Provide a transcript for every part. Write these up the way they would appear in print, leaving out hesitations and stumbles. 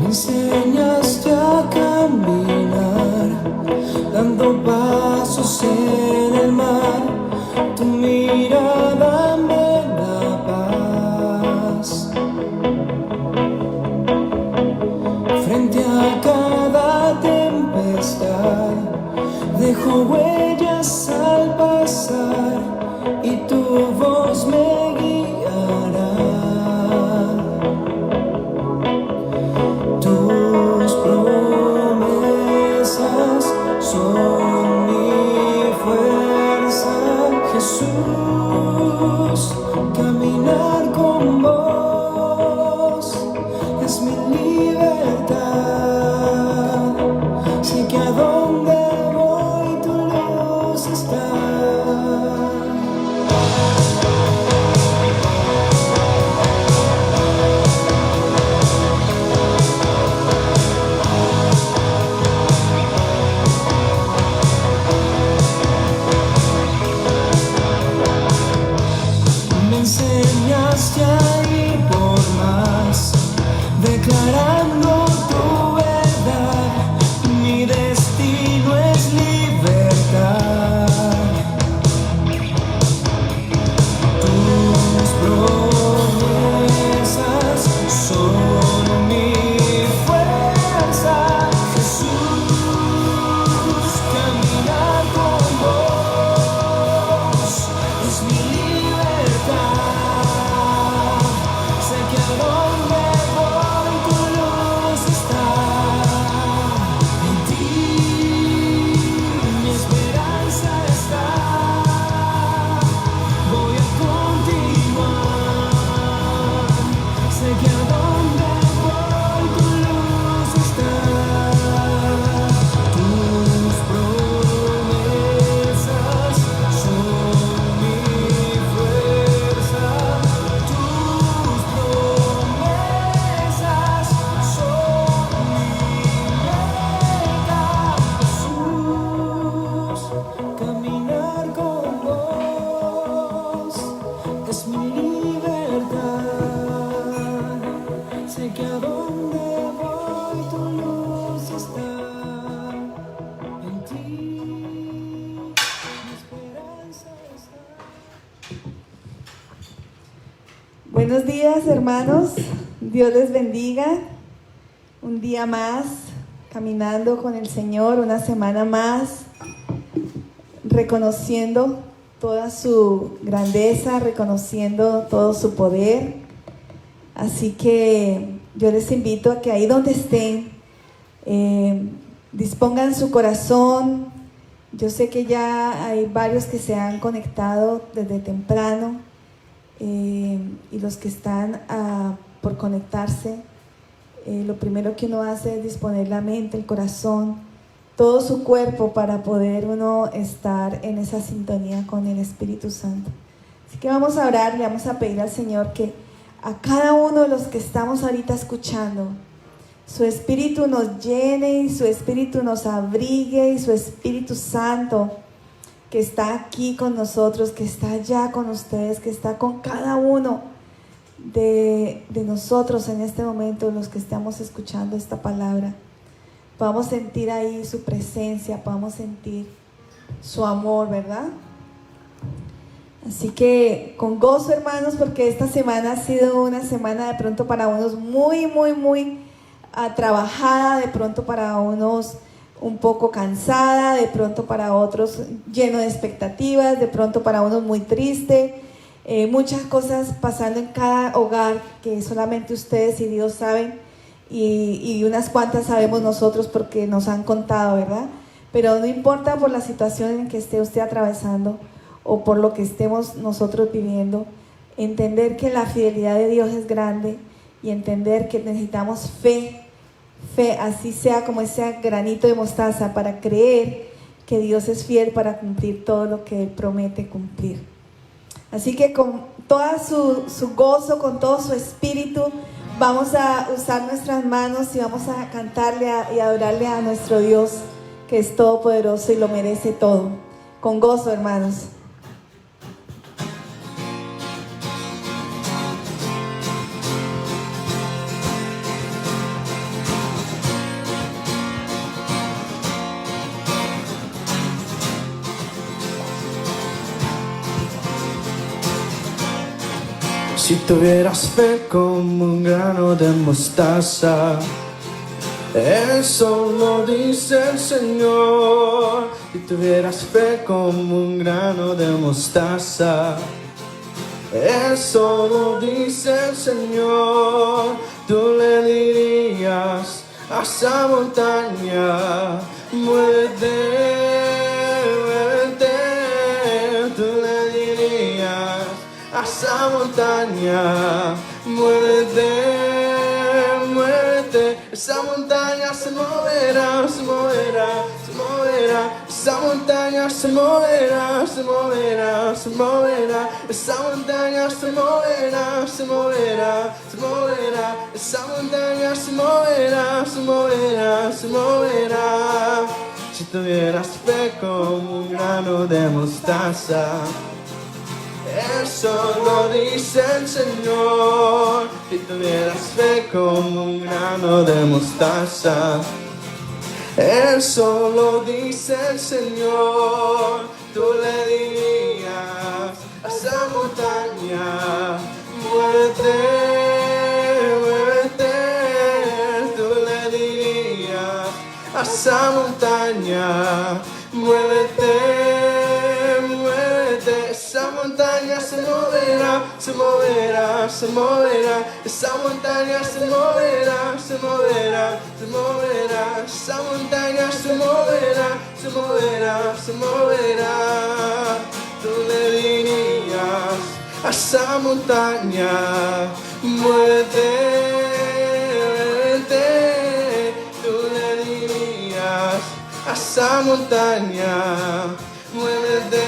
enseñaste a caminar, dando pasos en el mar. Tu mirada me da paz. Frente a cada tempestad, dejo huellas al pasar y tu voz me guiará. Tus promesas son mi fuerza, Jesús. Caminar con vos es mi libertad. Sé que a donde voy tu luz está. Me enseñaste a ir por más, declarando tu verdad. Mi destino es libertad. Tus promesas son mi fuerza, Jesús. Caminar con vos es mi libertad. Sé que a donde voy tu luz está. En ti mi esperanza está. Voy a continuar. Sé que a donde voy tu luz está. Tus promesas son mi fuerza. Tus promesas son mi meta, Jesús. Caminar con vos es mi libertad. Sé que a donde voy tu luz está. En ti mi esperanza está. Buenos días, hermanos. Dios les bendiga. Un día más caminando con el Señor, una semana más, reconociendo toda su grandeza, reconociendo todo su poder. Así que yo les invito a que ahí donde estén, dispongan su corazón. Yo sé que ya hay varios que se han conectado desde temprano, y los que están por conectarse, lo primero que uno hace es disponer la mente, el corazón, todo su cuerpo para poder uno estar en esa sintonía con el Espíritu Santo. Así que vamos a orar y vamos a pedir al Señor que a cada uno de los que estamos ahorita escuchando, su Espíritu nos llene y su Espíritu nos abrigue, y su Espíritu Santo que está aquí con nosotros, que está allá con ustedes, que está con cada uno de nosotros en este momento, los que estamos escuchando esta palabra. Podamos sentir ahí su presencia, podamos sentir su amor, ¿verdad? Así que con gozo, hermanos, porque esta semana ha sido una semana de pronto para unos muy trabajada, de pronto para unos un poco cansada, de pronto para otros lleno de expectativas, de pronto para unos muy triste, muchas cosas pasando en cada hogar que solamente ustedes y Dios saben, y unas cuantas sabemos nosotros porque nos han contado, ¿verdad? Pero no importa por la situación en que esté usted atravesando o por lo que estemos nosotros viviendo, entender que la fidelidad de Dios es grande y entender que necesitamos fe, así sea como ese granito de mostaza, para creer que Dios es fiel para cumplir todo lo que Él promete cumplir. Así que con todo su gozo, con todo su espíritu, vamos a usar nuestras manos y vamos a cantarle y adorarle a nuestro Dios, que es todopoderoso y lo merece todo. Con gozo, hermanos. Si tuvieras fe como un grano de mostaza, eso lo dice el Señor. Si tuvieras fe como un grano de mostaza, eso lo dice el Señor. Tú le dirías a esa montaña, muévete, muévete. Tú le dirías a esa montaña, muévete, muévete. Esa montaña se moverá, se moverá, se moverá. Esa montaña se moverá, se moverá, se moverá. Esa montaña se moverá, se moverá, se moverá. Esa montaña se moverá, se moverá, se moverá. Si tuvieras fe como un grano de mostaza, eso lo dice el Señor. Si tuvieras fe como un grano de mostaza, eso lo dice el Señor. Tú le dirías a esa montaña, muévete, muévete. Tú le dirías a esa montaña, muévete, muévete. Esa montaña se moverá, se moverá, se moverá. Esa montaña se moverá, se moverá, se moverá. Esa montaña se moverá, se moverá, se moverá. Tú le dirías a esa montaña, muévete, muévete. Tú le dirías a esa montaña, muévete.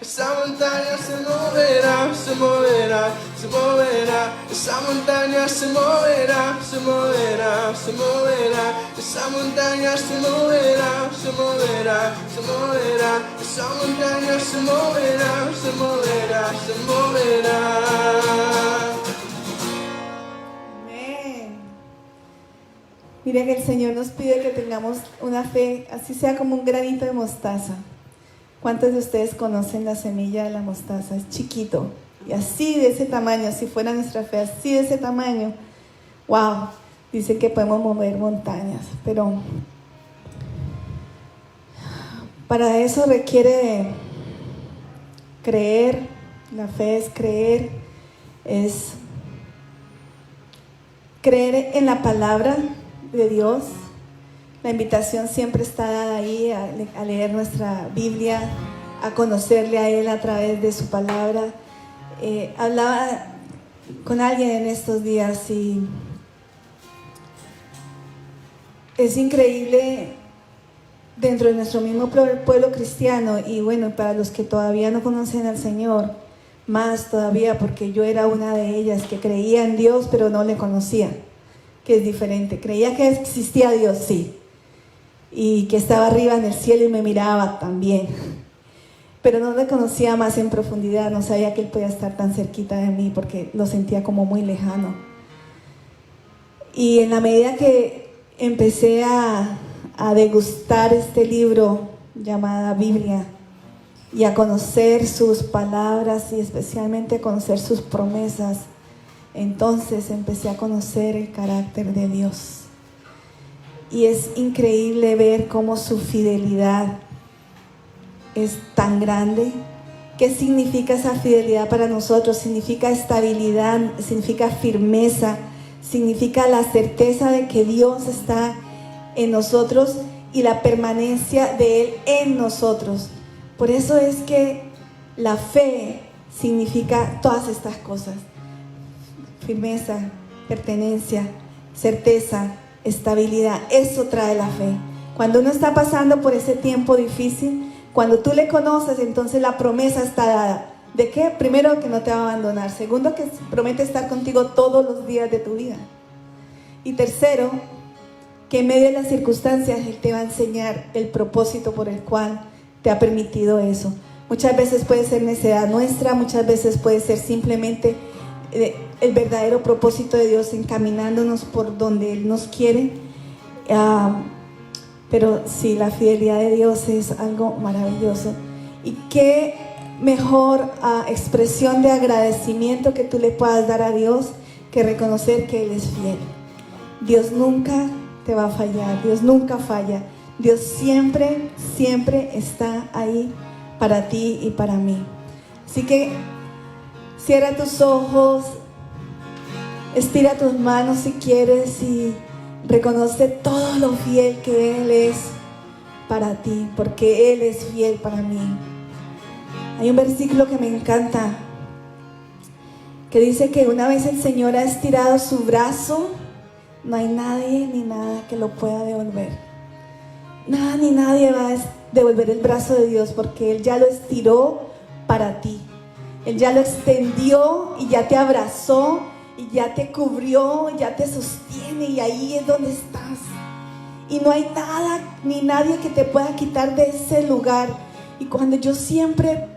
Esa montaña se moverá, se moverá, se moverá. Esa montaña se moverá, se moverá, se moverá. Esa montaña se moverá, se moverá, se moverá. Esa montaña se moverá, se moverá, se moverá. Amén. Mira que el Señor nos pide que tengamos una fe, así sea como un granito de mostaza. ¿Cuántos de ustedes conocen la semilla de la mostaza? Es chiquito y así de ese tamaño, si fuera nuestra fe, así de ese tamaño. ¡Wow! Dice que podemos mover montañas, pero para eso requiere creer. La fe es creer en la palabra de Dios. La invitación siempre está dada ahí a leer nuestra Biblia, a conocerle a Él a través de su palabra. Hablaba con alguien en estos días y es increíble dentro de nuestro mismo pueblo cristiano, y bueno, para los que todavía no conocen al Señor, más todavía, porque yo era una de ellas que creía en Dios pero no le conocía, que es diferente. Creía que existía Dios, sí, y que estaba arriba en el cielo y me miraba también, pero no le conocía más en profundidad. No sabía que Él podía estar tan cerquita de mí porque lo sentía como muy lejano. Y en la medida que empecé a degustar este libro llamada Biblia y a conocer sus palabras y especialmente a conocer sus promesas, entonces empecé a conocer el carácter de Dios. Y es increíble ver cómo su fidelidad es tan grande. ¿Qué significa esa fidelidad para nosotros? Significa estabilidad, significa firmeza, significa la certeza de que Dios está en nosotros y la permanencia de Él en nosotros. Por eso es que la fe significa todas estas cosas: firmeza, pertenencia, certeza, estabilidad. Eso trae la fe. Cuando uno está pasando por ese tiempo difícil, cuando tú le conoces, entonces la promesa está dada. ¿De qué? Primero, que no te va a abandonar. Segundo, que promete estar contigo todos los días de tu vida. Y tercero, que en medio de las circunstancias Él te va a enseñar el propósito por el cual te ha permitido eso. Muchas veces puede ser necedad nuestra, muchas veces puede ser simplemente el verdadero propósito de Dios encaminándonos por donde Él nos quiere. Pero sí, la fidelidad de Dios es algo maravilloso. Y qué mejor expresión de agradecimiento que tú le puedas dar a Dios que reconocer que Él es fiel. Dios nunca te va a fallar, Dios nunca falla. Dios siempre, siempre está ahí para ti y para mí. Así que cierra tus ojos, estira tus manos si quieres y reconoce todo lo fiel que Él es para ti, porque Él es fiel para mí. Hay un versículo que me encanta, que dice que una vez el Señor ha estirado su brazo, no hay nadie ni nada que lo pueda devolver. Nada ni nadie va a devolver el brazo de Dios, porque Él ya lo estiró para ti. Él ya lo extendió y ya te abrazó y ya te cubrió, ya te sostiene, y ahí es donde estás. Y no hay nada ni nadie que te pueda quitar de ese lugar. Y cuando yo siempre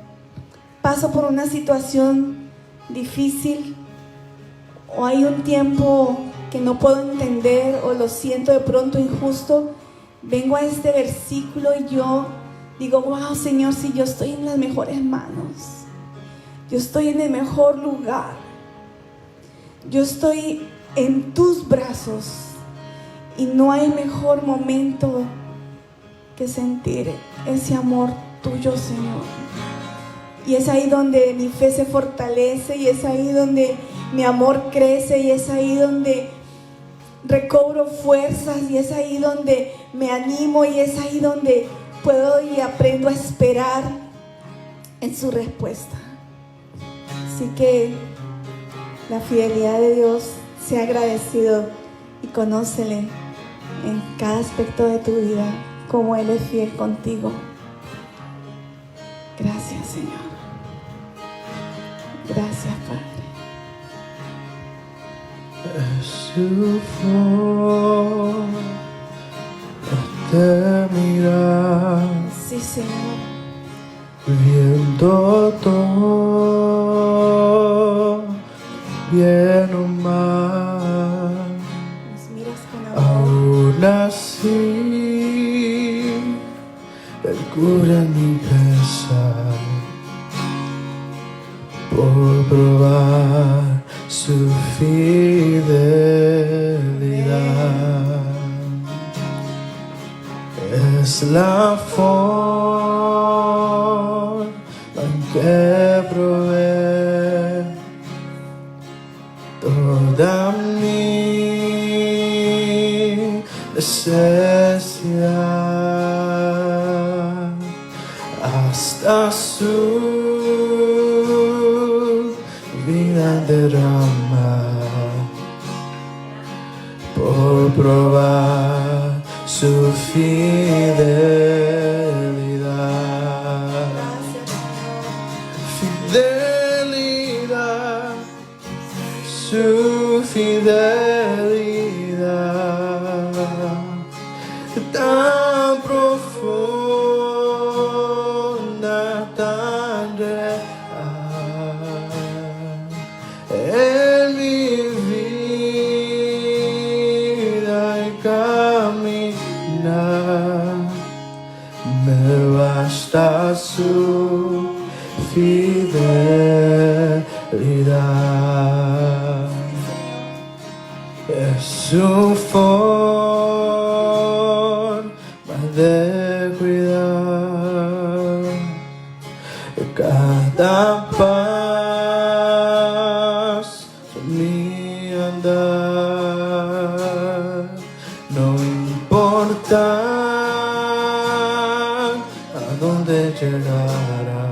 paso por una situación difícil, o hay un tiempo que no puedo entender, o lo siento de pronto injusto, vengo a este versículo y yo digo: wow, Señor, si yo estoy en las mejores manos, yo estoy en el mejor lugar, yo estoy en tus brazos, y no hay mejor momento que sentir ese amor tuyo, Señor. Y es ahí donde mi fe se fortalece, y es ahí donde mi amor crece, y es ahí donde recobro fuerzas, y es ahí donde me animo, y es ahí donde puedo y aprendo a esperar en su respuesta. Así que la fidelidad de Dios, sea agradecido y conócele en cada aspecto de tu vida, como Él es fiel contigo. Gracias, Señor. Gracias, Padre. Es su forma de mirar, Sí, Señor. viendo todo, bien o mal. Nos miras con amor. Aún así, Él cura mi pesar, por probar su fidelidad. Es la forma en que provee toda mi necesidad, hasta su vida derrama, por probar su fidelidad. Fidelidad, su fidelidad, tan profunda, tan real, en mi vida y caminar, me basta su fidelidad. Es su forma de cuidar cada paso de mi andar, no importa a dónde llegara,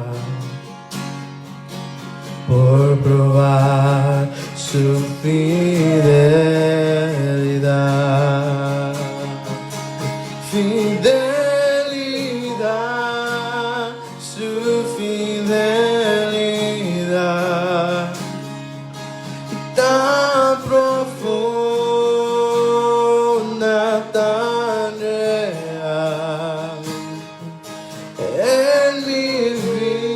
por probar su fidelidad. Fidelidad, su fidelidad, tan profunda, tan real, en mi vida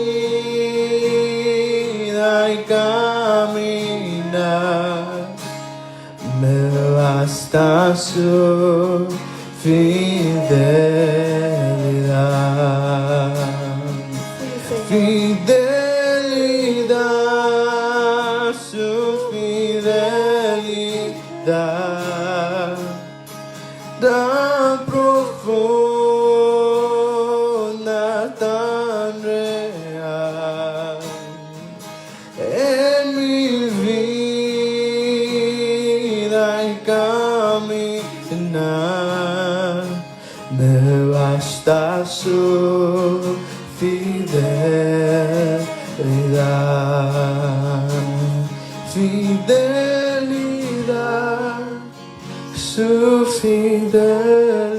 y caminar, me basta su fidelidad. Sí, Señor. fidelidad tan profunda, tan real en mi vida y caminar. Me basta su fidelidad, fidelidad, su fidelidad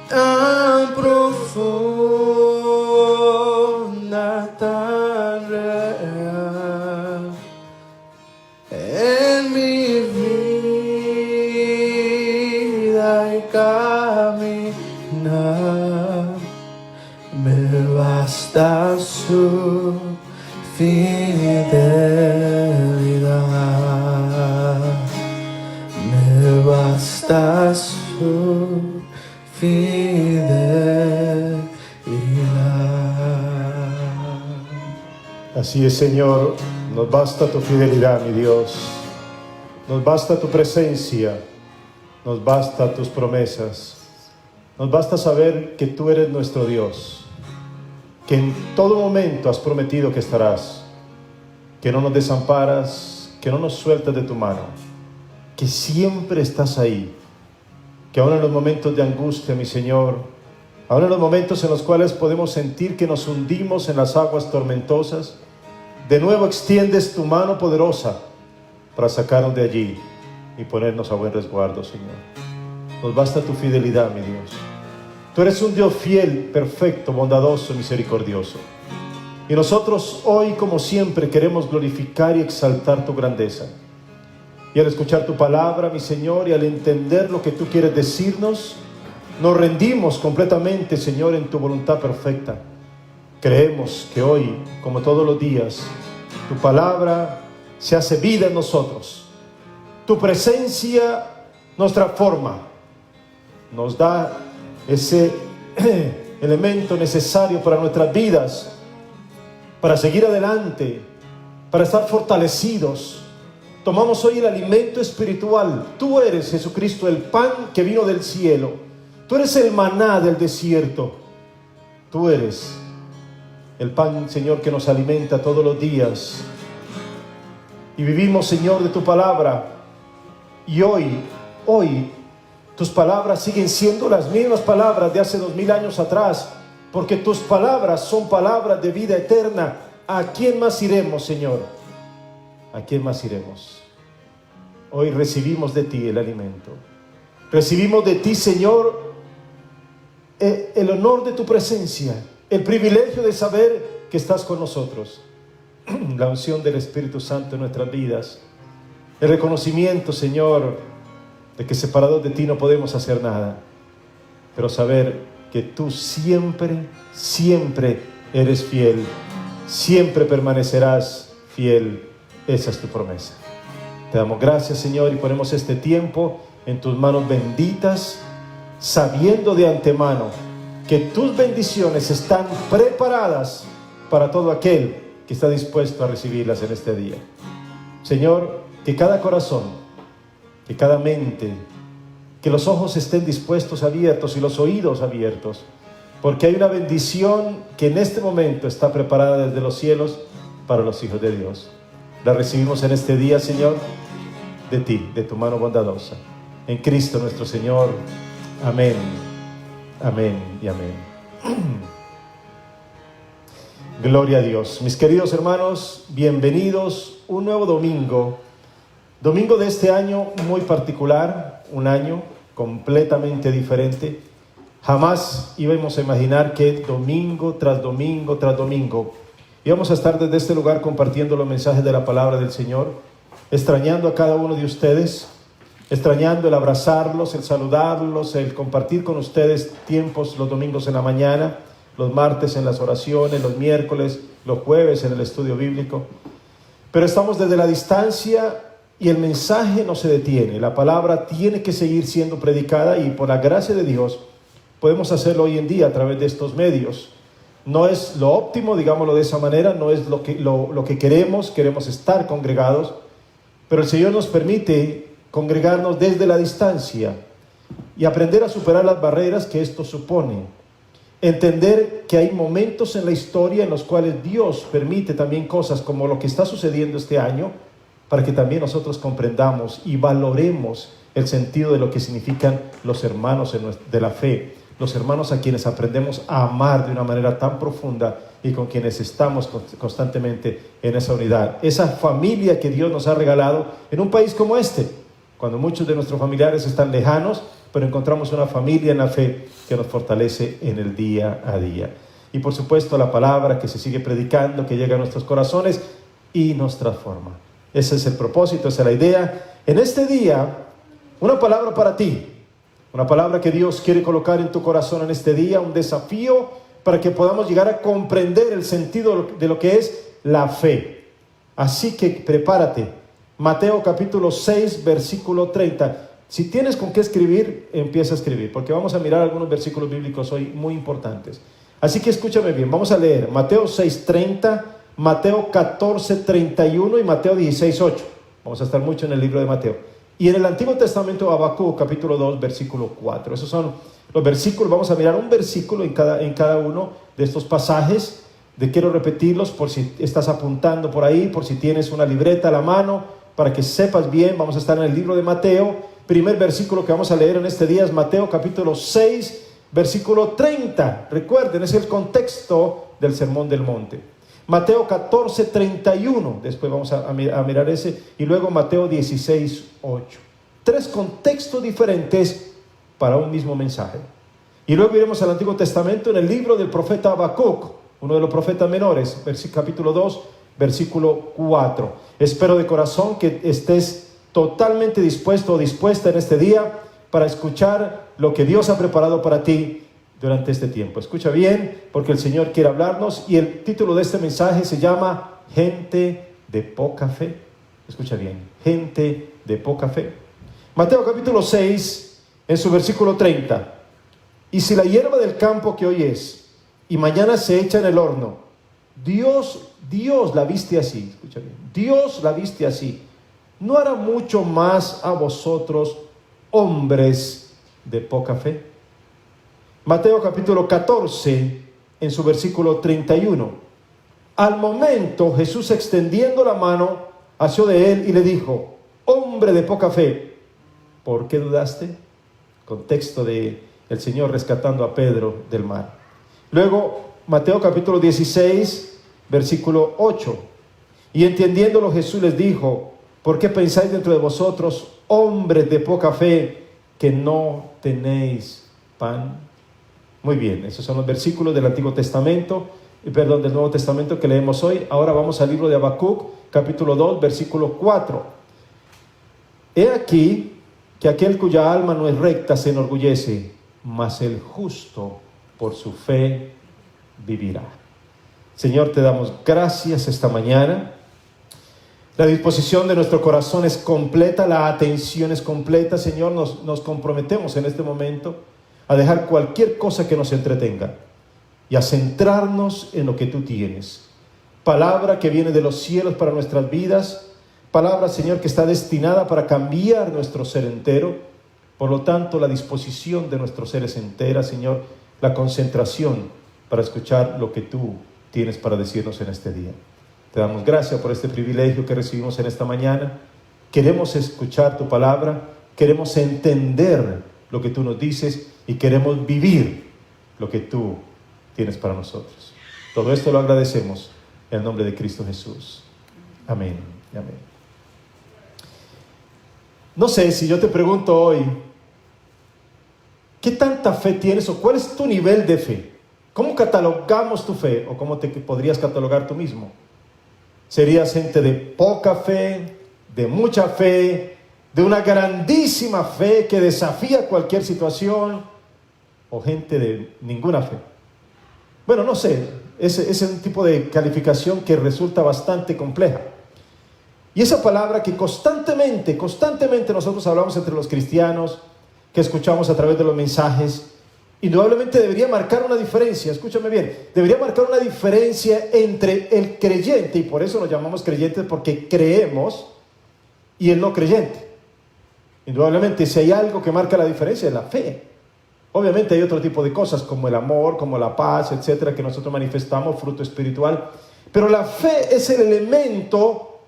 tan profunda, tan real en mi vida y caminar. Me basta su fidelidad, me basta su fidelidad. Así es, Señor, nos basta tu fidelidad, mi Dios. Nos basta tu presencia, nos basta tus promesas. Nos basta saber que tú eres nuestro Dios, que en todo momento has prometido que estarás, que no nos desamparas, que no nos sueltas de tu mano, que siempre estás ahí, que aún en los momentos de angustia, mi Señor, aún en los momentos en los cuales podemos sentir que nos hundimos en las aguas tormentosas, de nuevo extiendes tu mano poderosa para sacarnos de allí y ponernos a buen resguardo, Señor. Nos basta tu fidelidad, mi Dios. Tú eres un Dios fiel, perfecto, bondadoso, misericordioso. Y nosotros hoy, como siempre, queremos glorificar y exaltar tu grandeza. Y al escuchar tu palabra, mi Señor, y al entender lo que tú quieres decirnos, nos rendimos completamente, Señor, en tu voluntad perfecta. Creemos que hoy, como todos los días, tu palabra se hace vida en nosotros. Tu presencia nos transforma, nos da ese elemento necesario para nuestras vidas, para seguir adelante, para estar fortalecidos. Tomamos hoy el alimento espiritual. Tú eres, Jesucristo, el pan que vino del cielo. Tú eres el maná del desierto. Tú eres el pan, Señor, que nos alimenta todos los días. Y vivimos, Señor, de tu palabra. Y hoy, tus palabras siguen siendo las mismas palabras de hace 2000 años atrás, porque tus palabras son palabras de vida eterna. ¿A quién más iremos, Señor? ¿A quién más iremos? Hoy recibimos de ti el alimento. Recibimos de ti, Señor, el honor de tu presencia, el privilegio de saber que estás con nosotros, la unción del Espíritu Santo en nuestras vidas, el reconocimiento, Señor, de que separados de ti no podemos hacer nada, pero saber que tú siempre, siempre eres fiel, siempre permanecerás fiel. Esa es tu promesa. Te damos gracias, Señor, y ponemos este tiempo en tus manos benditas, sabiendo de antemano que tus bendiciones están preparadas para todo aquel que está dispuesto a recibirlas en este día. Señor, que cada corazón, que cada mente, que los ojos estén dispuestos, abiertos, y los oídos abiertos, porque hay una bendición que en este momento está preparada desde los cielos para los hijos de Dios. La recibimos en este día, Señor, de ti, de tu mano bondadosa, en Cristo nuestro Señor. Amén, amén y amén. Gloria a Dios. Mis queridos hermanos, bienvenidos. Un nuevo domingo de este año muy particular, un año completamente diferente. Jamás íbamos a imaginar que domingo tras domingo tras domingo íbamos a estar desde este lugar compartiendo los mensajes de la palabra del Señor, extrañando a cada uno de ustedes, extrañando el abrazarlos, el saludarlos, el compartir con ustedes tiempos los domingos en la mañana, los martes en las oraciones, los miércoles, los jueves en el estudio bíblico. Pero estamos desde la distancia y el mensaje no se detiene. La palabra tiene que seguir siendo predicada, y por la gracia de Dios podemos hacerlo hoy en día a través de estos medios. No es lo óptimo, digámoslo de esa manera, no es lo que queremos estar congregados, pero el Señor nos permite congregarnos desde la distancia y aprender a superar las barreras que esto supone. Entender que hay momentos en la historia en los cuales Dios permite también cosas como lo que está sucediendo este año, para que también nosotros comprendamos y valoremos el sentido de lo que significan los hermanos de la fe, los hermanos a quienes aprendemos a amar de una manera tan profunda y con quienes estamos constantemente en esa unidad. Esa familia que Dios nos ha regalado en un país como este, cuando muchos de nuestros familiares están lejanos, pero encontramos una familia en la fe que nos fortalece en el día a día. Y por supuesto la palabra que se sigue predicando, que llega a nuestros corazones y nos transforma. Ese es el propósito, esa es la idea. En este día, una palabra para ti, una palabra que Dios quiere colocar en tu corazón en este día, un desafío para que podamos llegar a comprender el sentido de lo que es la fe. Así que prepárate. Mateo capítulo 6, versículo 30. Si tienes con qué escribir, empieza a escribir, porque vamos a mirar algunos versículos bíblicos hoy muy importantes. Así que escúchame bien, vamos a leer Mateo 6, 30, Mateo 14, 31 y Mateo 16, 8. Vamos a estar mucho en el libro de Mateo. Y en el Antiguo Testamento, Habacuc, capítulo 2, versículo 4. Esos son los versículos. Vamos a mirar un versículo en cada uno de estos pasajes. Quiero repetirlos por si estás apuntando por ahí, por si tienes una libreta a la mano, para que sepas bien. Vamos a estar en el libro de Mateo. Primer versículo que vamos a leer en este día es Mateo capítulo 6, versículo 30. Recuerden, es el contexto del Sermón del Monte. Mateo 14, 31, después vamos a mirar ese, y luego Mateo 16, 8. Tres contextos diferentes para un mismo mensaje. Y luego iremos al Antiguo Testamento en el libro del profeta Habacuc, uno de los profetas menores, capítulo 2, versículo 4. Espero de corazón que estés totalmente dispuesto o dispuesta en este día para escuchar lo que Dios ha preparado para ti durante este tiempo. Escucha bien, porque el Señor quiere hablarnos, y el título de este mensaje se llama Gente de poca fe. Escucha bien, gente de poca fe. Mateo capítulo 6, en su versículo 30. Y si la hierba del campo que hoy es y mañana se echa en el horno, Dios la viste así. Escucha bien, Dios la viste así, ¿no hará mucho más a vosotros, hombres de poca fe? Mateo capítulo 14, en su versículo 31. Al momento Jesús, extendiendo la mano, asió de él y le dijo: hombre de poca fe, ¿por qué dudaste? Contexto de el Señor rescatando a Pedro del mar. Luego Mateo capítulo 16, versículo 8. Y entendiéndolo Jesús les dijo: ¿por qué pensáis dentro de vosotros, hombres de poca fe, que no tenéis pan? Muy bien, esos son los versículos del Antiguo Testamento, del Nuevo Testamento que leemos hoy. Ahora vamos al libro de Habacuc, capítulo 2, versículo 4. He aquí que aquel cuya alma no es recta se enorgullece, mas el justo por su fe vivirá. Señor, te damos gracias esta mañana. La disposición de nuestro corazón es completa, la atención es completa. Señor, nos comprometemos en este momento a dejar cualquier cosa que nos entretenga y a centrarnos en lo que tú tienes. Palabra que viene de los cielos para nuestras vidas, palabra, Señor, que está destinada para cambiar nuestro ser entero. Por lo tanto, la disposición de nuestro ser es entera, Señor, la concentración para escuchar lo que tú tienes para decirnos en este día. Te damos gracias por este privilegio que recibimos en esta mañana. Queremos escuchar tu palabra, queremos entender lo que tú nos dices y queremos vivir lo que tú tienes para nosotros. Todo esto lo agradecemos en el nombre de Cristo Jesús. Amén y amén. No sé, si yo te pregunto hoy, ¿qué tanta fe tienes o cuál es tu nivel de fe? ¿Cómo catalogamos tu fe o cómo te podrías catalogar tú mismo? ¿Serías gente de poca fe, de mucha fe, de una grandísima fe que desafía cualquier situación, o gente de ninguna fe? Bueno, no sé, es un tipo de calificación que resulta bastante compleja. Y esa palabra que constantemente nosotros hablamos entre los cristianos, que escuchamos a través de los mensajes, indudablemente debería marcar una diferencia. Escúchame bien, debería marcar una diferencia entre el creyente, y por eso nos llamamos creyentes, porque creemos, y el no creyente. Indudablemente, si hay algo que marca la diferencia es la fe. Obviamente hay otro tipo de cosas como el amor, como la paz, etcétera, que nosotros manifestamos, fruto espiritual. Pero la fe es el elemento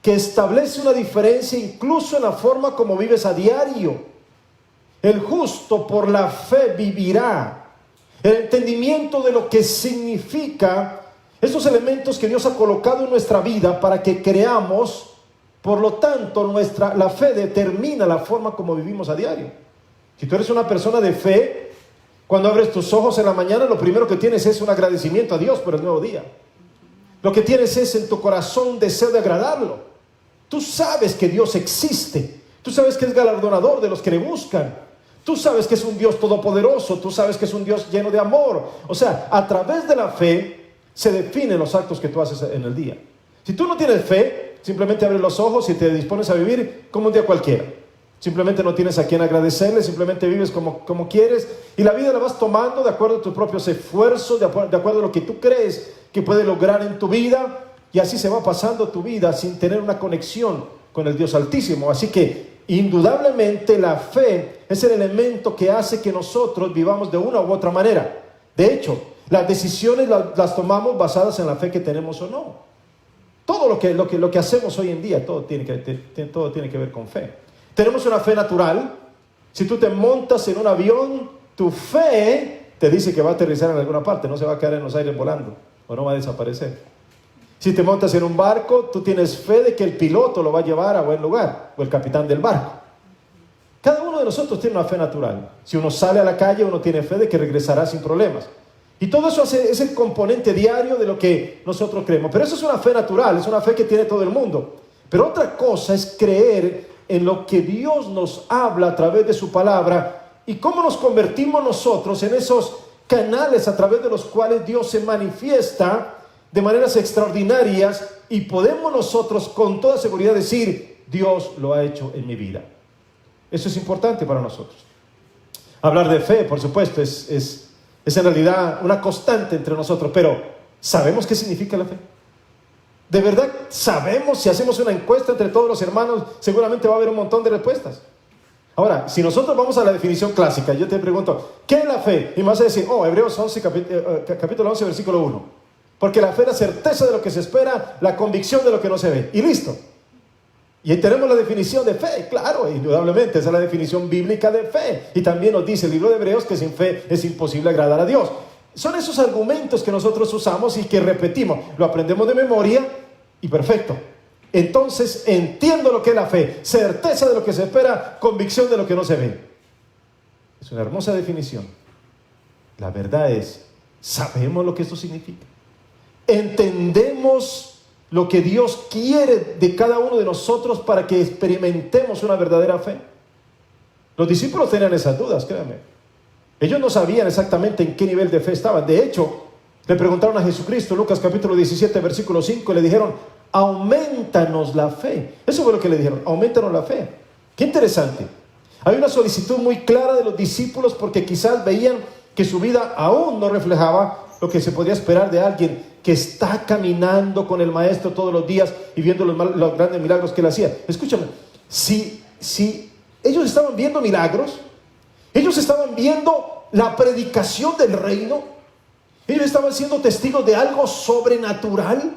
que establece una diferencia incluso en la forma como vives a diario. El justo por la fe vivirá. El entendimiento de lo que significa esos elementos que Dios ha colocado en nuestra vida para que creamos. Por lo tanto, la fe determina la forma como vivimos a diario. Si tú eres una persona de fe, cuando abres tus ojos en la mañana, lo primero que tienes es un agradecimiento a Dios por el nuevo día. Lo que tienes es en tu corazón un deseo de agradarlo. Tú sabes que Dios existe. Tú sabes que es galardonador de los que le buscan. Tú sabes que es un Dios todopoderoso. Tú sabes que es un Dios lleno de amor. O sea, a través de la fe se definen los actos que tú haces en el día. Si tú no tienes fe, simplemente abres los ojos y te dispones a vivir como un día cualquiera. Simplemente no tienes a quien agradecerle, simplemente vives como quieres y la vida la vas tomando de acuerdo a tus propios esfuerzos, de acuerdo a lo que tú crees que puedes lograr en tu vida, y así se va pasando tu vida sin tener una conexión con el Dios Altísimo. Así que indudablemente la fe es el elemento que hace que nosotros vivamos de una u otra manera. De hecho, las decisiones las tomamos basadas en la fe que tenemos o no. Todo lo que hacemos hoy en día, todo tiene que ver con fe. Tenemos una fe natural. Si tú te montas en un avión, tu fe te dice que va a aterrizar en alguna parte, no se va a quedar en los aires volando o no va a desaparecer. Si te montas en un barco, tú tienes fe de que el piloto lo va a llevar a buen lugar, o el capitán del barco. Cada uno de nosotros tiene una fe natural. Si uno sale a la calle, uno tiene fe de que regresará sin problemas. Y todo eso es el componente diario de lo que nosotros creemos. Pero eso es una fe natural, es una fe que tiene todo el mundo. Pero otra cosa es creer en lo que Dios nos habla a través de su palabra y cómo nos convertimos nosotros en esos canales a través de los cuales Dios se manifiesta de maneras extraordinarias y podemos nosotros con toda seguridad decir, Dios lo ha hecho en mi vida. Eso es importante para nosotros. Hablar de fe, por supuesto, es en realidad una constante entre nosotros, pero ¿sabemos qué significa la fe? ¿De verdad sabemos? Si hacemos una encuesta entre todos los hermanos, seguramente va a haber un montón de respuestas. Ahora, si nosotros vamos a la definición clásica, yo te pregunto, ¿qué es la fe? Y me vas a decir, Hebreos 11, capítulo 11, versículo 1. Porque la fe es la certeza de lo que se espera, la convicción de lo que no se ve. Y listo. Y ahí tenemos la definición de fe. Claro, indudablemente, esa es la definición bíblica de fe. Y también nos dice el libro de Hebreos que sin fe es imposible agradar a Dios. Son esos argumentos que nosotros usamos y que repetimos. Lo aprendemos de memoria y perfecto. Entonces entiendo lo que es la fe. Certeza de lo que se espera, convicción de lo que no se ve. Es una hermosa definición. La verdad es, ¿sabemos lo que esto significa? ¿Entendemos lo que Dios quiere de cada uno de nosotros para que experimentemos una verdadera fe? Los discípulos tenían esas dudas, créanme. Ellos no sabían exactamente en qué nivel de fe estaban. De hecho, le preguntaron a Jesucristo, Lucas capítulo 17, versículo 5, y le dijeron, aumentanos la fe. Eso fue lo que le dijeron, aumentanos la fe. Qué interesante. Hay una solicitud muy clara de los discípulos porque quizás veían que su vida aún no reflejaba lo que se podía esperar de alguien que está caminando con el Maestro todos los días y viendo los grandes milagros que él hacía. Escúchame, si ellos estaban viendo milagros, ellos estaban viendo la predicación del reino, ellos estaban siendo testigos de algo sobrenatural.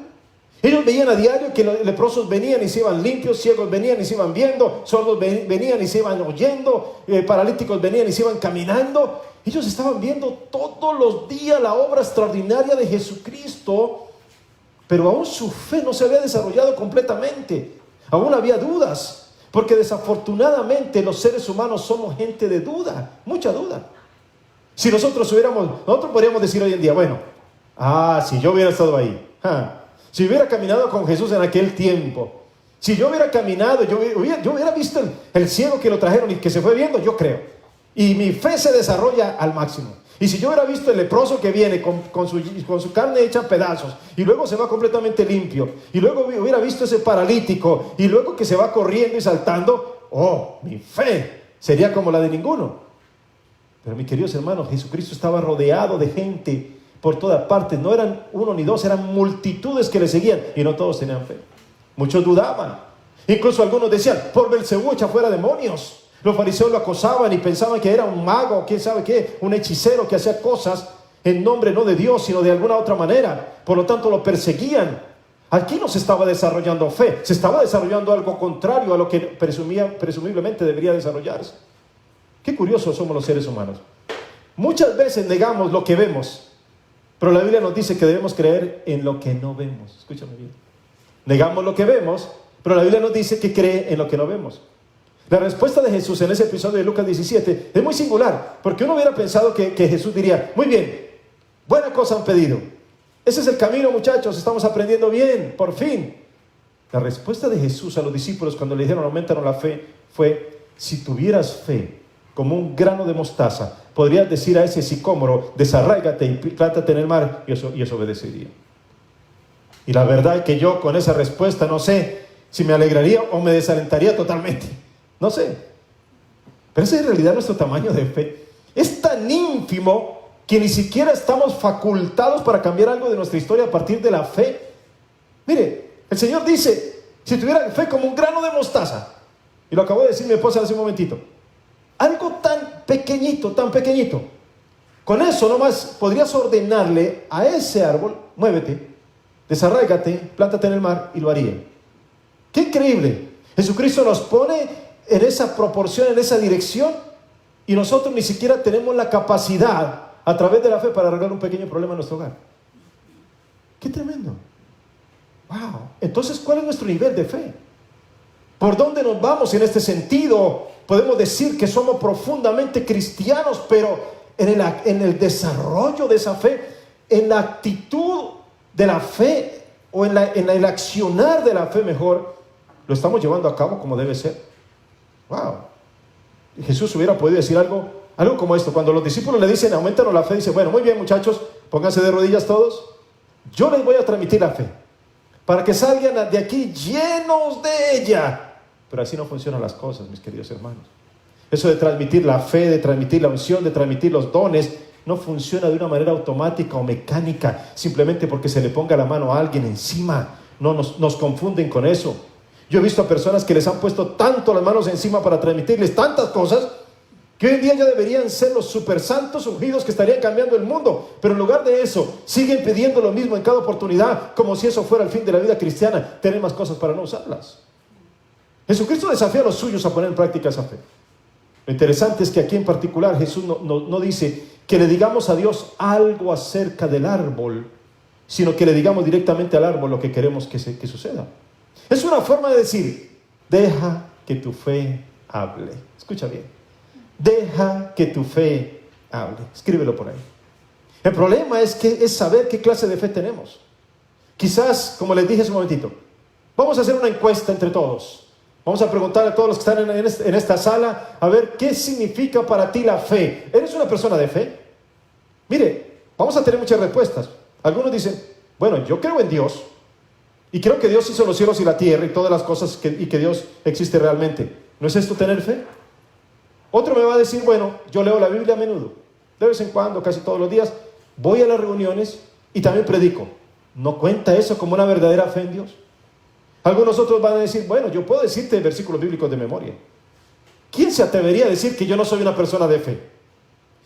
Ellos veían a diario que los leprosos venían y se iban limpios, ciegos venían y se iban viendo, sordos venían y se iban oyendo, paralíticos venían y se iban caminando. Ellos estaban viendo todos los días la obra extraordinaria de Jesucristo, pero aún su fe no se había desarrollado completamente. Aún había dudas, porque desafortunadamente los seres humanos somos gente de duda, mucha duda. Si nosotros podríamos decir hoy en día, bueno, si yo hubiera estado ahí, si hubiera caminado con Jesús en aquel tiempo, si yo hubiera caminado, yo hubiera visto el ciego que lo trajeron y que se fue viendo, yo creo. Y mi fe se desarrolla al máximo. Y si yo hubiera visto el leproso que viene con su carne hecha a pedazos y luego se va completamente limpio, y luego hubiera visto ese paralítico y luego que se va corriendo y saltando, mi fe sería como la de ninguno. Pero mis queridos hermanos, Jesucristo estaba rodeado de gente por todas partes. No eran uno ni dos, eran multitudes que le seguían y no todos tenían fe. Muchos dudaban. Incluso algunos decían, por Belcebú echa fuera demonios. Los fariseos lo acosaban y pensaban que era un mago, quién sabe qué, un hechicero que hacía cosas en nombre no de Dios, sino de alguna otra manera. Por lo tanto, lo perseguían. Aquí no se estaba desarrollando fe, se estaba desarrollando algo contrario a lo que presumiblemente debería desarrollarse. Qué curiosos somos los seres humanos. Muchas veces negamos lo que vemos, pero la Biblia nos dice que debemos creer en lo que no vemos. Escúchame bien. Negamos lo que vemos, pero la Biblia nos dice que cree en lo que no vemos. La respuesta de Jesús en ese episodio de Lucas 17 es muy singular, porque uno hubiera pensado que Jesús diría, muy bien, buena cosa han pedido. Ese es el camino, muchachos, estamos aprendiendo bien, por fin. La respuesta de Jesús a los discípulos cuando le dijeron aumentaron la fe fue, si tuvieras fe como un grano de mostaza, podrías decir a ese sicómoro, desarráigate y plántate en el mar, y eso obedecería. Y la verdad es que yo con esa respuesta no sé si me alegraría o me desalentaría totalmente. No sé. Pero ese es en realidad nuestro tamaño de fe. Es tan ínfimo que ni siquiera estamos facultados para cambiar algo de nuestra historia a partir de la fe. Mire, el Señor dice, si tuviera fe como un grano de mostaza, y lo acabó de decir mi esposa hace un momentito, algo tan pequeñito, con eso nomás podrías ordenarle a ese árbol, muévete, desarráigate, plántate en el mar, y lo haría. ¡Qué increíble! Jesucristo nos pone en esa proporción, en esa dirección, y nosotros ni siquiera tenemos la capacidad a través de la fe para arreglar un pequeño problema en nuestro hogar. ¡Qué tremendo! ¡Wow! Entonces, ¿cuál es nuestro nivel de fe? ¿Por dónde nos vamos en este sentido? Podemos decir que somos profundamente cristianos, pero en el desarrollo de esa fe, en la actitud de la fe, o en el accionar de la fe mejor, lo estamos llevando a cabo como debe ser. ¡Wow! Jesús hubiera podido decir algo como esto. Cuando los discípulos le dicen, aumentaron la fe, dice, bueno, muy bien muchachos, pónganse de rodillas todos. Yo les voy a transmitir la fe, para que salgan de aquí llenos de ella. Pero así no funcionan las cosas, mis queridos hermanos. Eso de transmitir la fe, de transmitir la unción, de transmitir los dones, no funciona de una manera automática o mecánica, simplemente porque se le ponga la mano a alguien encima. No nos confunden con eso. Yo he visto a personas que les han puesto tanto las manos encima para transmitirles tantas cosas, que hoy en día ya deberían ser los super santos ungidos que estarían cambiando el mundo, pero en lugar de eso siguen pidiendo lo mismo en cada oportunidad, como si eso fuera el fin de la vida cristiana, tener más cosas para no usarlas. Jesucristo desafía a los suyos a poner en práctica esa fe. Lo interesante es que aquí en particular Jesús no dice que le digamos a Dios algo acerca del árbol, sino que le digamos directamente al árbol lo que queremos que suceda. Es una forma de decir, deja que tu fe hable. Escucha bien. Deja que tu fe hable. Escríbelo por ahí. El problema es saber qué clase de fe tenemos. Quizás, como les dije hace un momentito, vamos a hacer una encuesta entre todos. Vamos a preguntar a todos los que están en esta sala, a ver qué significa para ti la fe. ¿Eres una persona de fe? Mire, vamos a tener muchas respuestas. Algunos dicen, bueno, yo creo en Dios, y creo que Dios hizo los cielos y la tierra y todas las cosas y que Dios existe realmente. ¿No es esto tener fe? Otro me va a decir, bueno, yo leo la Biblia a menudo, de vez en cuando, casi todos los días, voy a las reuniones y también predico. ¿No cuenta eso como una verdadera fe en Dios? Algunos otros van a decir, bueno, yo puedo decirte versículos bíblicos de memoria. ¿Quién se atrevería a decir que yo no soy una persona de fe?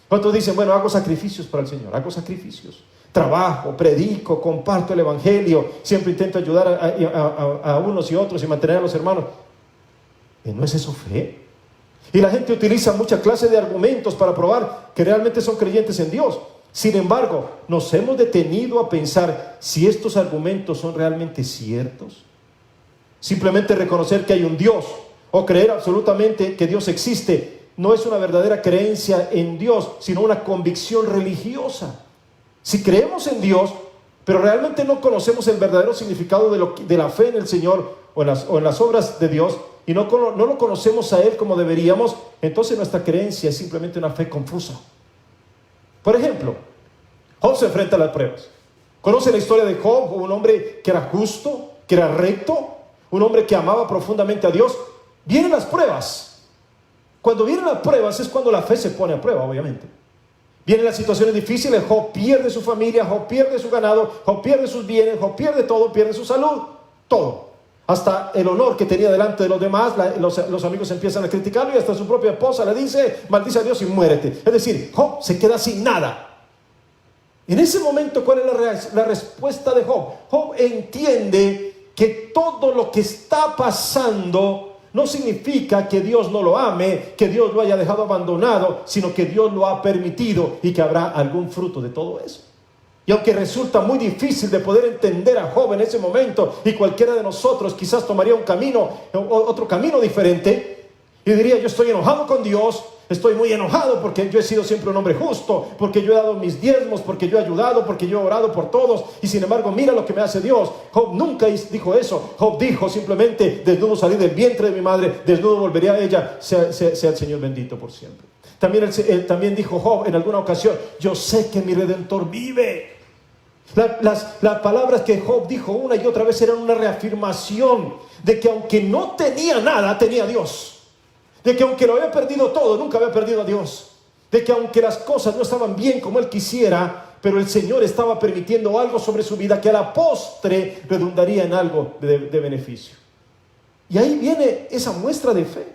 Otros dicen, bueno, hago sacrificios para el Señor, hago sacrificios. Trabajo, predico, comparto el evangelio, siempre intento ayudar a unos y otros y mantener a los hermanos. ¿No es eso fe? Y la gente utiliza mucha clase de argumentos para probar que realmente son creyentes en Dios. Sin embargo, nos hemos detenido a pensar si estos argumentos son realmente ciertos. Simplemente reconocer que hay un Dios o creer absolutamente que Dios existe no es una verdadera creencia en Dios, sino una convicción religiosa. Si creemos en Dios, pero realmente no conocemos el verdadero significado de la fe en el Señor o en las obras de Dios, y no lo conocemos a Él como deberíamos, entonces nuestra creencia es simplemente una fe confusa. Por ejemplo, Job se enfrenta a las pruebas. ¿Conoce la historia de Job? Un hombre que era justo, que era recto, un hombre que amaba profundamente a Dios. Vienen las pruebas. Cuando vienen las pruebas es cuando la fe se pone a prueba, obviamente. Vienen las situaciones difíciles, Job pierde su familia, Job pierde su ganado, Job pierde sus bienes, Job pierde todo, pierde su salud, todo. hasta el honor que tenía delante de los demás, los amigos empiezan a criticarlo y hasta su propia esposa le dice, maldice a Dios y muérete. Es decir, Job se queda sin nada. En ese momento, ¿cuál es la respuesta de Job? Job entiende que todo lo que está pasando no significa que Dios no lo ame, que Dios lo haya dejado abandonado, sino que Dios lo ha permitido y que habrá algún fruto de todo eso. Y aunque resulta muy difícil de poder entender a Job en ese momento, y cualquiera de nosotros quizás tomaría otro camino diferente, y diría, yo estoy enojado con Dios, estoy muy enojado porque yo he sido siempre un hombre justo, porque yo he dado mis diezmos, porque yo he ayudado, porque yo he orado por todos, y sin embargo mira lo que me hace Dios. Job nunca dijo eso. Job dijo simplemente, desnudo salí del vientre de mi madre, desnudo volveré a ella, sea el Señor bendito por siempre. También dijo Job en alguna ocasión, yo sé que mi Redentor vive. Las palabras que Job dijo una y otra vez eran una reafirmación de que aunque no tenía nada, tenía a Dios. De que aunque lo había perdido todo, nunca había perdido a Dios. De que aunque las cosas no estaban bien como él quisiera, pero el Señor estaba permitiendo algo sobre su vida que a la postre redundaría en algo de beneficio. Y ahí viene esa muestra de fe.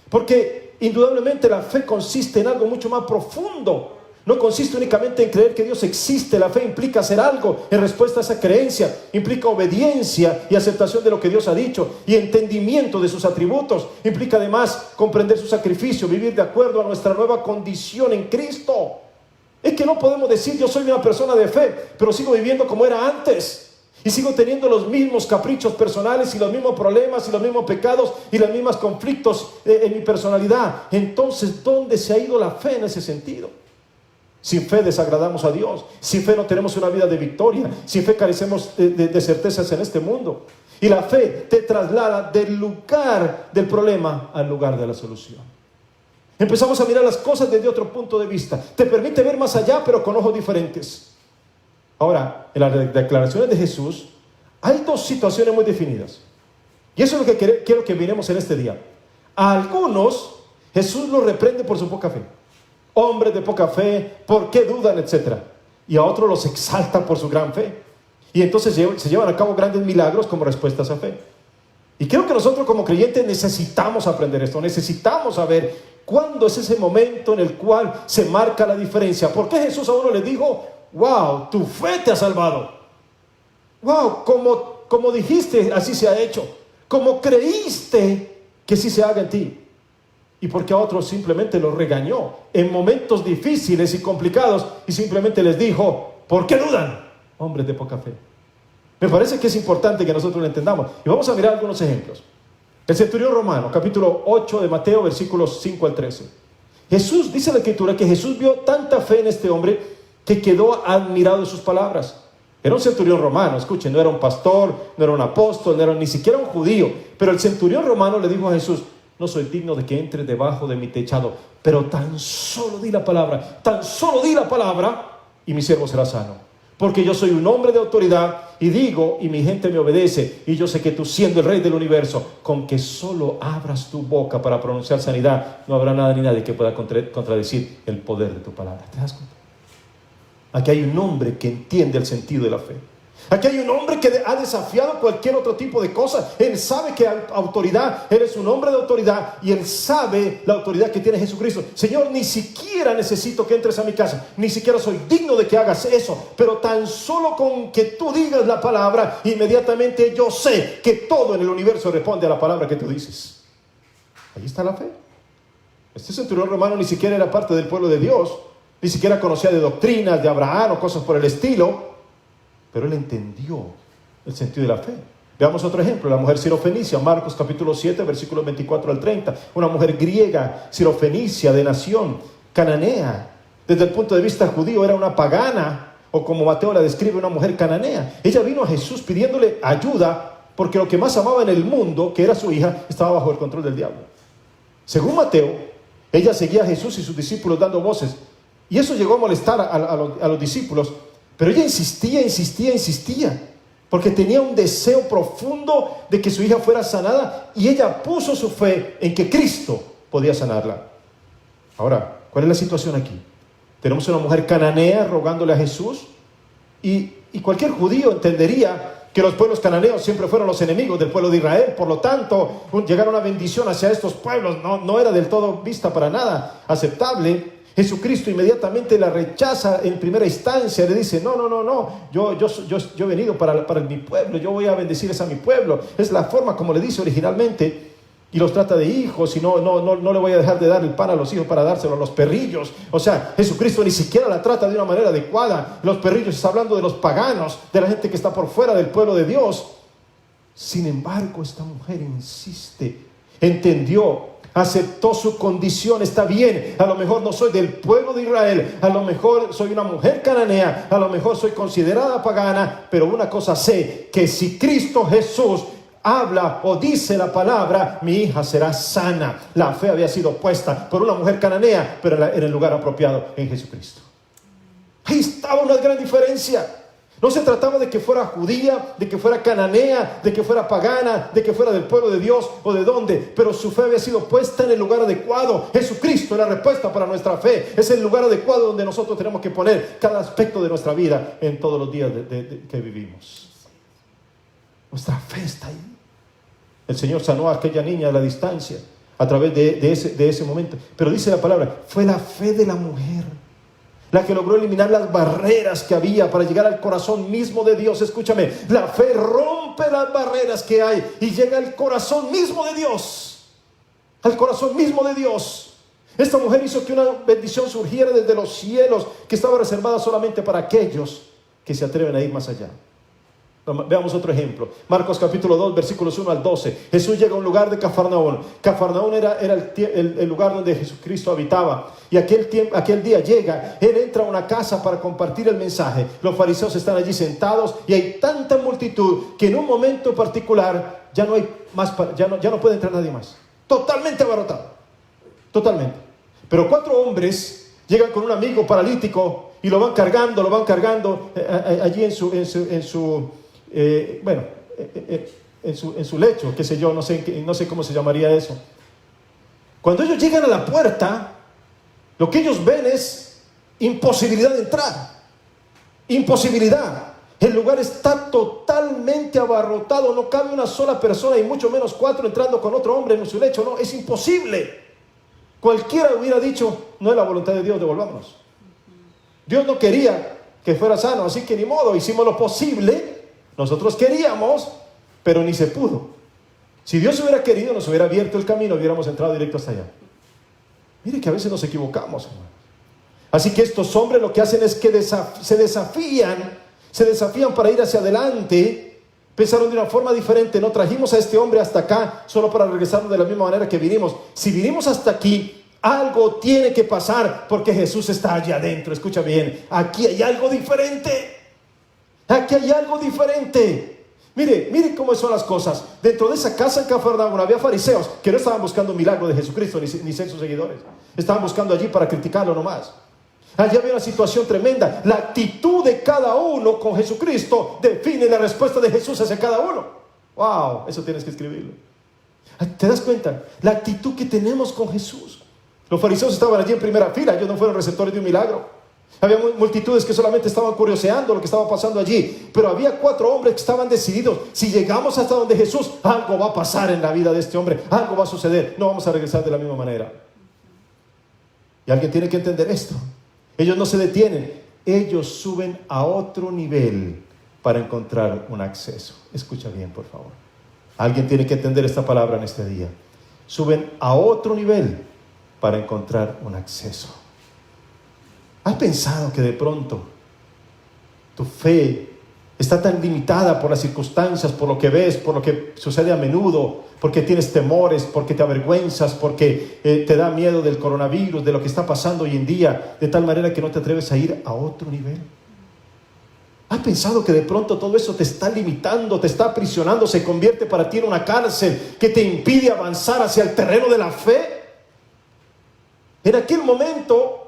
Porque indudablemente la fe consiste en algo mucho más profundo. No consiste únicamente en creer que Dios existe. La fe implica hacer algo en respuesta a esa creencia. Implica obediencia y aceptación de lo que Dios ha dicho y entendimiento de sus atributos. Implica además comprender su sacrificio, vivir de acuerdo a nuestra nueva condición en Cristo. Es que no podemos decir yo soy una persona de fe, pero sigo viviendo como era antes. Y sigo teniendo los mismos caprichos personales y los mismos problemas y los mismos pecados y los mismos conflictos en mi personalidad. Entonces, ¿dónde se ha ido la fe en ese sentido? Sin fe desagradamos a Dios. Sin fe no tenemos una vida de victoria. Sin fe carecemos de certezas en este mundo. Y la fe te traslada del lugar del problema al lugar de la solución. Empezamos a mirar las cosas desde otro punto de vista. Te permite ver más allá, pero con ojos diferentes. Ahora, en las declaraciones de Jesús hay dos situaciones muy definidas. Y eso es lo que quiero que miremos en este día. A algunos Jesús los reprende por su poca fe. Hombres de poca fe, ¿por qué dudan? Etcétera. Y a otros los exalta por su gran fe. Y entonces se llevan a cabo grandes milagros como respuesta a esa fe. Y creo que nosotros como creyentes necesitamos aprender esto. Necesitamos saber cuándo es ese momento en el cual se marca la diferencia. ¿Por qué Jesús a uno le dijo, wow, tu fe te ha salvado? Wow, como dijiste, así se ha hecho. Como creíste, que sí se haga en ti. Y porque a otros simplemente los regañó en momentos difíciles y complicados y simplemente les dijo, ¿por qué dudan? Hombres de poca fe. Me parece que es importante que nosotros lo entendamos. Y vamos a mirar algunos ejemplos. El centurión romano, capítulo 8 de Mateo, versículos 5 al 13. Jesús, dice la Escritura, que Jesús vio tanta fe en este hombre que quedó admirado de sus palabras. Era un centurión romano, escuchen, no era un pastor, no era un apóstol, no era ni siquiera un judío. Pero el centurión romano le dijo a Jesús, no soy digno de que entre debajo de mi techado, pero tan solo di la palabra y mi siervo será sano. Porque yo soy un hombre de autoridad y digo y mi gente me obedece. Y yo sé que tú, siendo el rey del universo, con que solo abras tu boca para pronunciar sanidad, no habrá nada ni nadie que pueda contradecir el poder de tu palabra. ¿Te das cuenta? Aquí hay un hombre que entiende el sentido de la fe. Aquí hay un hombre que ha desafiado cualquier otro tipo de cosa. Él sabe que autoridad, él es un hombre de autoridad y él sabe la autoridad que tiene Jesucristo. Señor, ni siquiera necesito que entres a mi casa, ni siquiera soy digno de que hagas eso, pero tan solo con que tú digas la palabra, inmediatamente yo sé que todo en el universo responde a la palabra que tú dices. Ahí está la fe. Este centurión romano ni siquiera era parte del pueblo de Dios, ni siquiera conocía de doctrinas de Abraham o cosas por el estilo, pero él entendió el sentido de la fe. Veamos otro ejemplo, la mujer sirofenicia, Marcos capítulo 7, versículos 24 al 30. Una mujer griega, sirofenicia, de nación cananea. Desde el punto de vista judío era una pagana, o como Mateo la describe, una mujer cananea. Ella vino a Jesús pidiéndole ayuda, porque lo que más amaba en el mundo, que era su hija, estaba bajo el control del diablo. Según Mateo, ella seguía a Jesús y sus discípulos dando voces, y eso llegó a molestar a los discípulos. Pero ella insistía, porque tenía un deseo profundo de que su hija fuera sanada, y ella puso su fe en que Cristo podía sanarla. Ahora, ¿cuál es la situación aquí? Tenemos una mujer cananea rogándole a Jesús, y cualquier judío entendería que los pueblos cananeos siempre fueron los enemigos del pueblo de Israel. Por lo tanto, llegar a una bendición hacia estos pueblos no era del todo vista para nada aceptable. Jesucristo inmediatamente la rechaza en primera instancia. Le dice, no, yo he venido para mi pueblo, yo voy a bendecir a mi pueblo. Es la forma como le dice originalmente. Y los trata de hijos, y no le voy a dejar de dar el pan a los hijos para dárselo a los perrillos. O sea, Jesucristo ni siquiera la trata de una manera adecuada. Los perrillos, está hablando de los paganos, de la gente que está por fuera del pueblo de Dios. Sin embargo, esta mujer insiste, entendió, aceptó su condición. Está bien, a lo mejor no soy del pueblo de Israel, a lo mejor soy una mujer cananea, a lo mejor soy considerada pagana, pero una cosa sé, que si Cristo Jesús habla o dice la palabra, mi hija será sana. La fe había sido puesta por una mujer cananea, pero en el lugar apropiado, en Jesucristo. Ahí estaba una gran diferencia. No se trataba de que fuera judía, de que fuera cananea, de que fuera pagana, de que fuera del pueblo de Dios o de dónde, pero su fe había sido puesta en el lugar adecuado. Jesucristo es la respuesta para nuestra fe. Es el lugar adecuado donde nosotros tenemos que poner cada aspecto de nuestra vida en todos los días que vivimos. Nuestra fe está ahí. El Señor sanó a aquella niña a la distancia a través de ese momento. Pero dice la palabra, fue la fe de la mujer la que logró eliminar las barreras que había para llegar al corazón mismo de Dios. Escúchame, la fe rompe las barreras que hay y llega al corazón mismo de Dios. Al corazón mismo de Dios. Esta mujer hizo que una bendición surgiera desde los cielos, que estaba reservada solamente para aquellos que se atreven a ir más allá. Veamos otro ejemplo. Marcos capítulo 2, versículos 1 al 12. Jesús llega a un lugar de Cafarnaún. Cafarnaún era el lugar donde Jesucristo habitaba. Y aquel día llega, Él entra a una casa para compartir el mensaje. Los fariseos están allí sentados y hay tanta multitud que en un momento particular ya no puede entrar nadie más. Totalmente abarrotado. Totalmente. Pero 4 hombres llegan con un amigo paralítico y lo van cargando allí en su lecho, qué sé yo, no sé cómo se llamaría eso. Cuando ellos llegan a la puerta, lo que ellos ven es imposibilidad de entrar. Imposibilidad. El lugar está totalmente abarrotado, no cabe una sola persona y mucho menos 4 entrando con otro hombre en su lecho. No, es imposible. Cualquiera hubiera dicho, no es la voluntad de Dios, devolvámonos. Dios no quería que fuera sano, así que ni modo, hicimos lo posible. Nosotros queríamos, pero ni se pudo. Si Dios hubiera querido, nos hubiera abierto el camino, hubiéramos entrado directo hasta allá. Mire que a veces nos equivocamos, hermanos. Así que estos hombres lo que hacen es que se desafían para ir hacia adelante. Pensaron de una forma diferente. No trajimos a este hombre hasta acá solo para regresarnos de la misma manera que vinimos. Si vinimos hasta aquí, algo tiene que pasar porque Jesús está allá adentro. Escucha bien, aquí hay algo diferente. Aquí hay algo diferente. Mire cómo son las cosas. Dentro de esa casa en Cafarnaún había fariseos que no estaban buscando un milagro de Jesucristo ni ser sus seguidores. Estaban buscando allí para criticarlo nomás. Allí había una situación tremenda. La actitud de cada uno con Jesucristo define la respuesta de Jesús hacia cada uno. Wow, eso tienes que escribirlo. ¿Te das cuenta? La actitud que tenemos con Jesús. Los fariseos estaban allí en primera fila. Ellos no fueron receptores de un milagro. Había multitudes que solamente estaban curioseando lo que estaba pasando allí. Pero había 4 hombres que estaban decididos. Si llegamos hasta donde Jesús, algo va a pasar en la vida de este hombre. Algo va a suceder. No vamos a regresar de la misma manera. Y alguien tiene que entender esto. Ellos no se detienen. Ellos suben a otro nivel para encontrar un acceso. Escucha bien, por favor. Alguien tiene que entender esta palabra en este día. Suben a otro nivel para encontrar un acceso. ¿Has pensado que de pronto tu fe está tan limitada por las circunstancias, por lo que ves, por lo que sucede a menudo, porque tienes temores, porque te avergüenzas, porque te da miedo del coronavirus, de lo que está pasando hoy en día, de tal manera que no te atreves a ir a otro nivel? ¿Has pensado que de pronto todo eso te está limitando, te está aprisionando, se convierte para ti en una cárcel que te impide avanzar hacia el terreno de la fe? En aquel momento,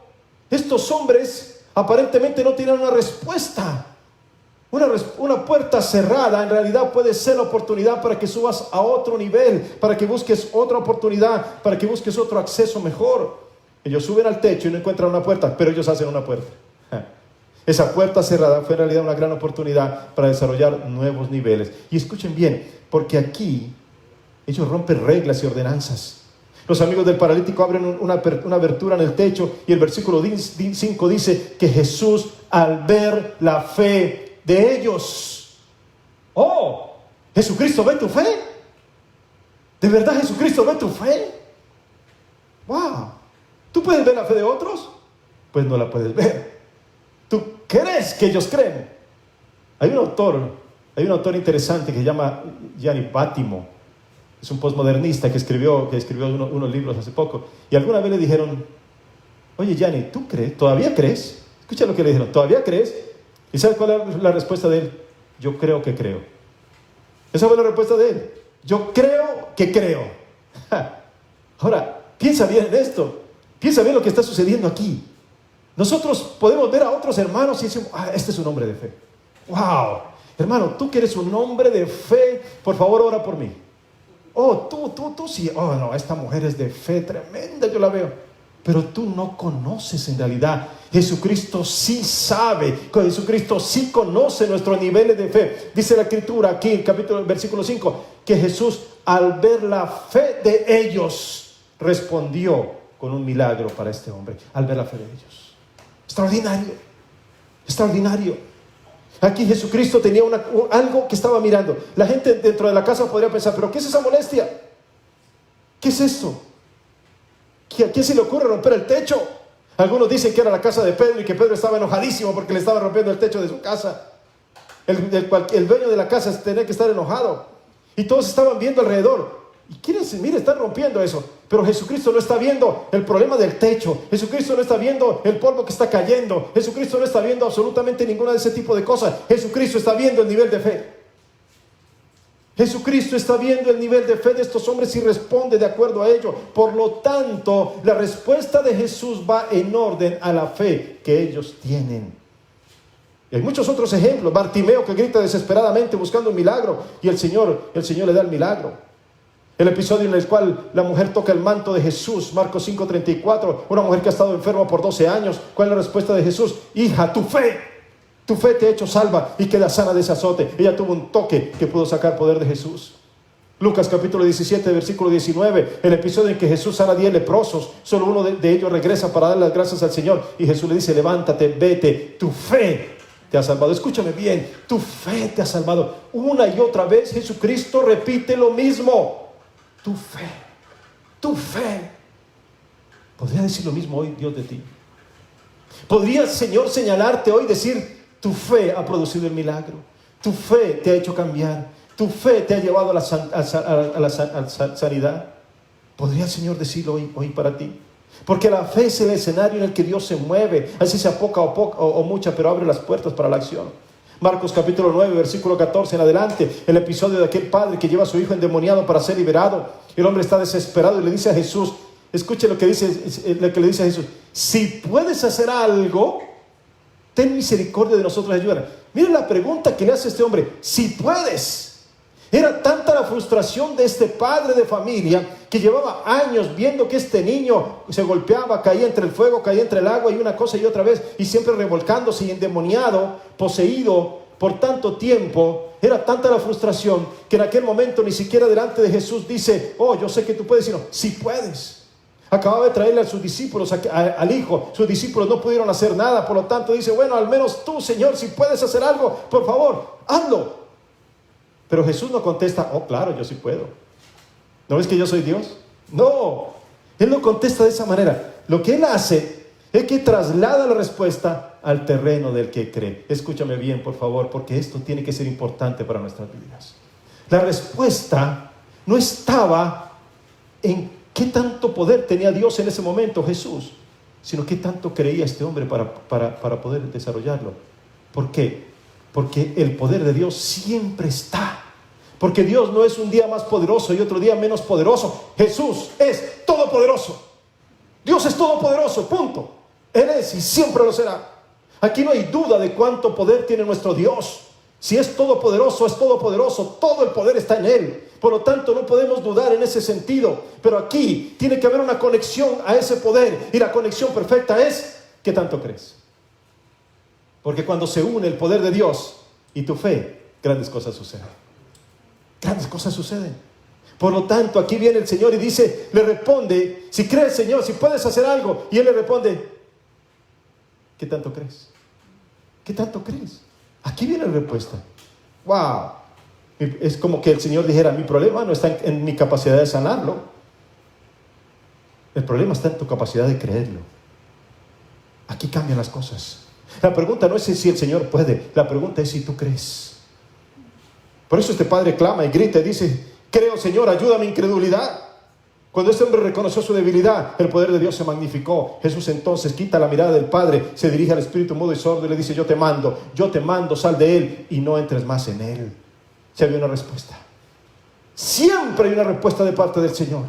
estos hombres aparentemente no tienen una respuesta. Una puerta cerrada en realidad puede ser la oportunidad para que subas a otro nivel, para que busques otra oportunidad, para que busques otro acceso mejor. Ellos suben al techo y no encuentran una puerta, pero ellos hacen una puerta. Esa puerta cerrada fue en realidad una gran oportunidad para desarrollar nuevos niveles. Y escuchen bien, porque aquí ellos rompen reglas y ordenanzas. Los amigos del paralítico abren una abertura en el techo y el versículo 5 dice que Jesús, al ver la fe de ellos, ¡oh! ¿Jesucristo ve tu fe? ¿De verdad Jesucristo ve tu fe? ¡Wow! ¿Tú puedes ver la fe de otros? Pues no la puedes ver. ¿Tú crees que ellos creen? Hay un autor interesante que se llama Gianni Battimo. Es un postmodernista que escribió unos libros hace poco. Y alguna vez le dijeron, oye Gianni, ¿tú crees? ¿Todavía crees? Escucha lo que le dijeron, ¿todavía crees? ¿Y sabes cuál es la respuesta de él? Yo creo que creo. Esa fue la respuesta de él. Yo creo que creo. Ahora, piensa bien en esto. Piensa bien lo que está sucediendo aquí. Nosotros podemos ver a otros hermanos y decimos, este es un hombre de fe. ¡Wow! Hermano, tú que eres un hombre de fe, por favor, ora por mí. Oh, tú sí. Oh, no, esta mujer es de fe tremenda, yo la veo. Pero tú no conoces en realidad. Jesucristo sí sabe, Jesucristo sí conoce nuestros niveles de fe. Dice la Escritura aquí, versículo 5, que Jesús, al ver la fe de ellos, respondió con un milagro para este hombre. Al ver la fe de ellos. Extraordinario, extraordinario. Aquí Jesucristo tenía algo que estaba mirando. La gente dentro de la casa podría pensar, ¿pero qué es esa molestia? ¿Qué es esto? ¿A quién se le ocurre romper el techo? Algunos dicen que era la casa de Pedro y que Pedro estaba enojadísimo porque le estaba rompiendo el techo de su casa. El dueño de la casa tenía que estar enojado. Y todos estaban viendo alrededor. Y quieren decir, mire, están rompiendo eso. Pero Jesucristo no está viendo el problema del techo. Jesucristo no está viendo el polvo que está cayendo. Jesucristo no está viendo absolutamente ninguna de ese tipo de cosas. Jesucristo está viendo el nivel de fe. Jesucristo está viendo el nivel de fe de estos hombres y responde de acuerdo a ello. Por lo tanto, la respuesta de Jesús va en orden a la fe que ellos tienen. Y hay muchos otros ejemplos. Bartimeo que grita desesperadamente buscando un milagro y el Señor le da el milagro. El episodio en el cual la mujer toca el manto de Jesús, Marcos 5:34, una mujer que ha estado enferma por 12 años. ¿Cuál es la respuesta de Jesús? Hija, tu fe te ha hecho salva y queda sana de ese azote. Ella tuvo un toque que pudo sacar poder de Jesús. Lucas capítulo 17, versículo 19, el episodio en que Jesús sana a 10 leprosos. Solo uno de ellos regresa para dar las gracias al Señor y Jesús le dice, levántate, vete, tu fe te ha salvado. Escúchame bien, tu fe te ha salvado. Una y otra vez Jesucristo repite lo mismo. Tu fe. ¿Podría decir lo mismo hoy Dios de ti? ¿Podría el Señor señalarte hoy y decir, tu fe ha producido el milagro? Tu fe te ha hecho cambiar. Tu fe te ha llevado a la sanidad. ¿Podría el Señor decirlo hoy para ti? Porque la fe es el escenario en el que Dios se mueve, así sea poca o mucha, pero abre las puertas para la acción. Marcos capítulo 9, versículo 14 en adelante, el episodio de aquel padre que lleva a su hijo endemoniado para ser liberado. El hombre está desesperado y le dice a Jesús, escuche lo que le dice a Jesús, si puedes hacer algo, ten misericordia de nosotros y ayúdanos. Miren la pregunta que le hace este hombre, si puedes. Era tanta la frustración de este padre de familia que llevaba años viendo que este niño se golpeaba, caía entre el fuego, caía entre el agua y una cosa y otra vez, y siempre revolcándose y endemoniado, poseído por tanto tiempo. Era tanta la frustración que en aquel momento ni siquiera delante de Jesús dice, oh, yo sé que tú puedes, sino, si puedes. Acababa de traerle a sus discípulos, al hijo. Sus discípulos no pudieron hacer nada, por lo tanto dice, bueno, al menos tú, Señor, si puedes hacer algo, por favor, hazlo. Pero Jesús no contesta, oh, claro, yo sí puedo. ¿No ves que yo soy Dios? No, Él no contesta de esa manera. Lo que Él hace es que traslada la respuesta al terreno del que cree. Escúchame bien, por favor, porque esto tiene que ser importante para nuestras vidas. La respuesta no estaba en qué tanto poder tenía Dios en ese momento, Jesús, sino qué tanto creía este hombre para poder desarrollarlo. ¿Por qué? Porque el poder de Dios siempre está. Porque Dios no es un día más poderoso y otro día menos poderoso. Jesús es todopoderoso. Dios es todopoderoso, punto. Él es y siempre lo será. Aquí no hay duda de cuánto poder tiene nuestro Dios. Si es todopoderoso, es todopoderoso. Todo el poder está en Él. Por lo tanto, no podemos dudar en ese sentido. Pero aquí tiene que haber una conexión a ese poder. Y la conexión perfecta es, ¿qué tanto crees? Porque cuando se une el poder de Dios y tu fe, grandes cosas suceden. Grandes cosas suceden. Por lo tanto, aquí viene el Señor y dice, le responde, si crees, Señor, si puedes hacer algo. Y Él le responde, ¿qué tanto crees? ¿Qué tanto crees? Aquí viene la respuesta. ¡Wow! Es como que el Señor dijera, mi problema no está en mi capacidad de sanarlo. El problema está en tu capacidad de creerlo. Aquí cambian las cosas. La pregunta no es si el Señor puede, la pregunta es si tú crees. Por eso este padre clama y grita y dice, creo, Señor, ayuda a mi incredulidad. Cuando este hombre reconoció su debilidad, el poder de Dios se magnificó. Jesús entonces quita la mirada del Padre, se dirige al espíritu mudo y sordo y le dice, yo te mando, sal de él y no entres más en él. Se había una respuesta. Siempre hay una respuesta de parte del Señor.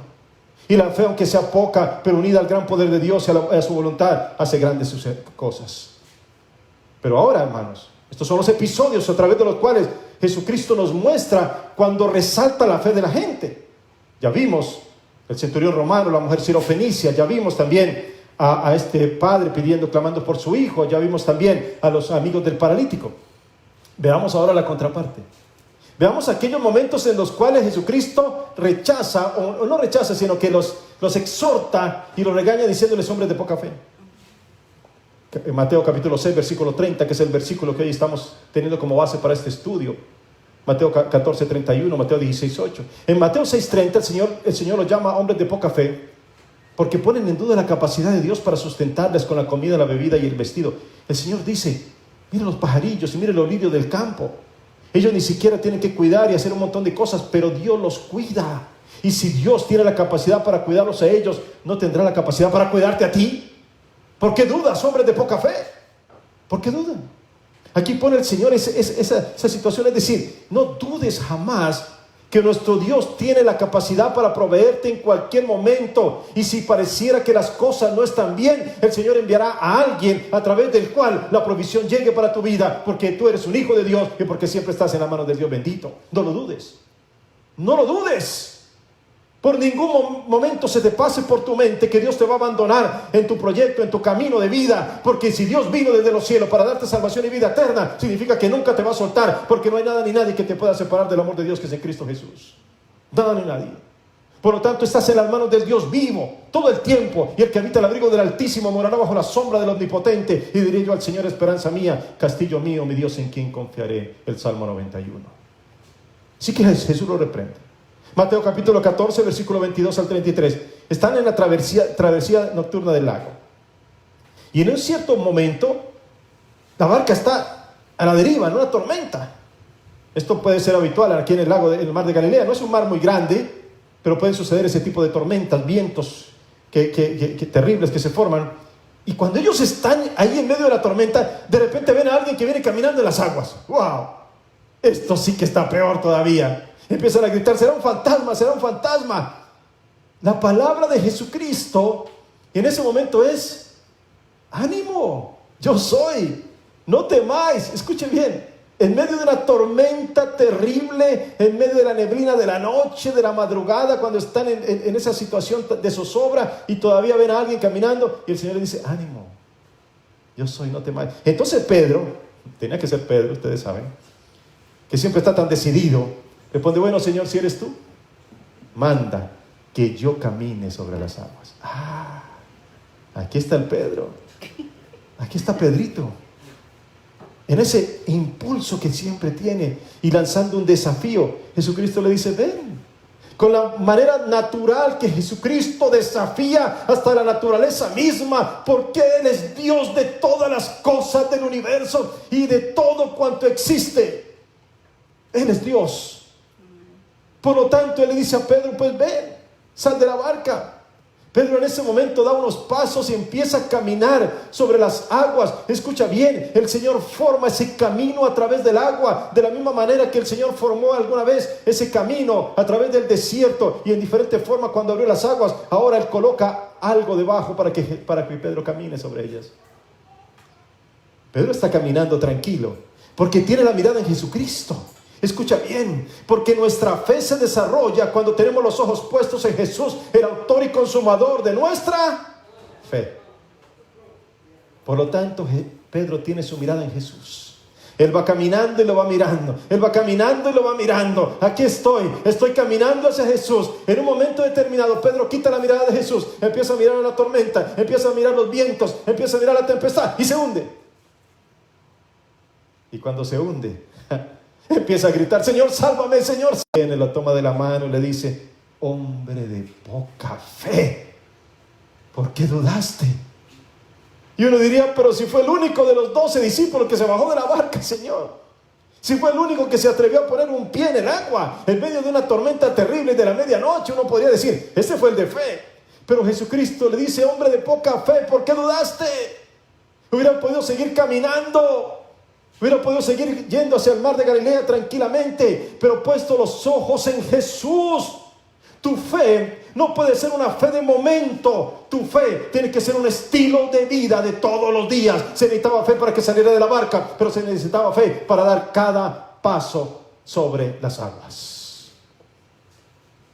Y la fe, aunque sea poca, pero unida al gran poder de Dios y a su voluntad, hace grandes cosas. Pero ahora, hermanos, estos son los episodios a través de los cuales Jesucristo nos muestra cuando resalta la fe de la gente. Ya vimos el centurión romano, la mujer sirofenicia, ya vimos también a este padre pidiendo, clamando por su hijo, ya vimos también a los amigos del paralítico. Veamos ahora la contraparte. Veamos aquellos momentos en los cuales Jesucristo rechaza, o no rechaza, sino que los exhorta y los regaña diciéndoles hombres de poca fe. En Mateo capítulo 6, versículo 30, que es el versículo que hoy estamos teniendo como base para este estudio. Mateo 14, 31, Mateo 16, 8. En Mateo 6, 30, el Señor los llama hombres de poca fe porque ponen en duda la capacidad de Dios para sustentarles con la comida, la bebida y el vestido. El Señor dice, mire los pajarillos y mire los lirios del campo. Ellos ni siquiera tienen que cuidar y hacer un montón de cosas, pero Dios los cuida. Y si Dios tiene la capacidad para cuidarlos a ellos, ¿no tendrá la capacidad para cuidarte a ti? ¿Por qué dudas, hombres de poca fe? ¿Por qué dudan? Aquí pone el Señor esa situación, es decir, no dudes jamás que nuestro Dios tiene la capacidad para proveerte en cualquier momento. Y si pareciera que las cosas no están bien, el Señor enviará a alguien a través del cual la provisión llegue para tu vida, porque tú eres un hijo de Dios y porque siempre estás en la mano del Dios bendito. No lo dudes. No lo dudes. Por ningún momento se te pase por tu mente que Dios te va a abandonar en tu proyecto, en tu camino de vida. Porque si Dios vino desde los cielos para darte salvación y vida eterna, significa que nunca te va a soltar. Porque no hay nada ni nadie que te pueda separar del amor de Dios que es en Cristo Jesús. Nada ni nadie. Por lo tanto, estás en las manos del Dios vivo todo el tiempo. Y el que habita el abrigo del Altísimo morará bajo la sombra del Omnipotente. Y diré yo al Señor, esperanza mía, castillo mío, mi Dios en quien confiaré. El Salmo 91. Así que Jesús lo reprende. Mateo capítulo 14, versículo 22 al 33. Están en la travesía nocturna del lago. Y en un cierto momento, la barca está a la deriva, en una tormenta. Esto puede ser habitual aquí en el mar de Galilea. No es un mar muy grande, pero pueden suceder ese tipo de tormentas, vientos que terribles que se forman. Y cuando ellos están ahí en medio de la tormenta, de repente ven a alguien que viene caminando en las aguas. ¡Wow! Esto sí que está peor todavía. Empiezan a gritar, será un fantasma, será un fantasma. La palabra de Jesucristo en ese momento es, ánimo, yo soy, no temáis. Escuche bien, en medio de una tormenta terrible, en medio de la neblina de la noche, de la madrugada, cuando están en esa situación de zozobra y todavía ven a alguien caminando, y el Señor le dice, ánimo, yo soy, no temáis. Entonces Pedro, tenía que ser Pedro, ustedes saben, que siempre está tan decidido, responde, bueno, Señor, si eres tú, manda que yo camine sobre las aguas. Aquí está el Pedro. Aquí está Pedrito. En ese impulso que siempre tiene y lanzando un desafío, Jesucristo le dice, ven. Con la manera natural que Jesucristo desafía hasta la naturaleza misma, porque Él es Dios de todas las cosas del universo y de todo cuanto existe. Él es Dios. Por lo tanto, Él le dice a Pedro, pues ven, sal de la barca. Pedro en ese momento da unos pasos y empieza a caminar sobre las aguas. Escucha bien, el Señor forma ese camino a través del agua, de la misma manera que el Señor formó alguna vez ese camino a través del desierto, y en diferente forma cuando abrió las aguas, ahora Él coloca algo debajo para que Pedro camine sobre ellas. Pedro está caminando tranquilo porque tiene la mirada en Jesucristo. Escucha bien, porque nuestra fe se desarrolla cuando tenemos los ojos puestos en Jesús, el autor y consumador de nuestra fe. Por lo tanto, Pedro tiene su mirada en Jesús. Él va caminando y lo va mirando. Él va caminando y lo va mirando. Aquí estoy caminando hacia Jesús. En un momento determinado, Pedro quita la mirada de Jesús, empieza a mirar la tormenta, empieza a mirar los vientos, empieza a mirar la tempestad y se hunde. Y cuando se hunde, empieza a gritar: Señor, sálvame, Señor. Viene, la toma de la mano y le dice: hombre de poca fe, ¿por qué dudaste? Y uno diría: pero si fue el único de los 12 discípulos que se bajó de la barca, Señor. Si fue el único que se atrevió a poner un pie en el agua en medio de una tormenta terrible de la medianoche, uno podría decir: ese fue el de fe. Pero Jesucristo le dice: hombre de poca fe, ¿por qué dudaste? Hubieran podido seguir caminando, hubieran podido seguir yendo hacia el mar de Galilea tranquilamente, pero puesto los ojos en Jesús. Tu fe no puede ser una fe de momento. Tu fe tiene que ser un estilo de vida de todos los días. Se necesitaba fe para que saliera de la barca, pero se necesitaba fe para dar cada paso sobre las aguas.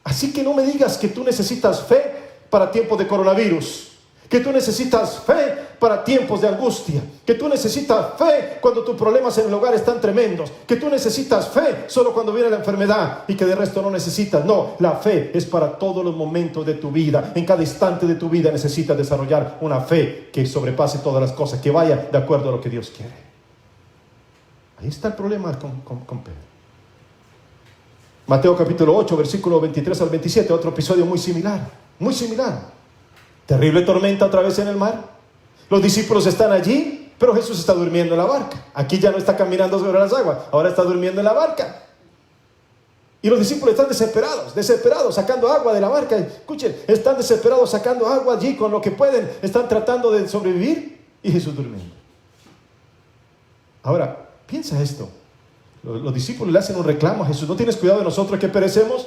Así que no me digas que tú necesitas fe para tiempos de coronavirus, que tú necesitas fe para tiempos de angustia, que tú necesitas fe cuando tus problemas en el hogar están tremendos, que tú necesitas fe solo cuando viene la enfermedad y que de resto no necesitas. No, la fe es para todos los momentos de tu vida. En cada instante de tu vida necesitas desarrollar una fe que sobrepase todas las cosas, que vaya de acuerdo a lo que Dios quiere. Ahí está el problema con Pedro. Mateo capítulo 8, versículo 23 al 27, otro episodio muy similar, muy similar. Terrible tormenta otra vez en el mar. Los discípulos están allí, pero Jesús está durmiendo en la barca. Aquí ya no está caminando sobre las aguas, ahora está durmiendo en la barca. Y los discípulos están desesperados, sacando agua de la barca. Escuchen, están desesperados sacando agua allí con lo que pueden. Están tratando de sobrevivir y Jesús durmiendo. Ahora, piensa esto. Los discípulos le hacen un reclamo a Jesús: ¿no tienes cuidado de nosotros que perecemos?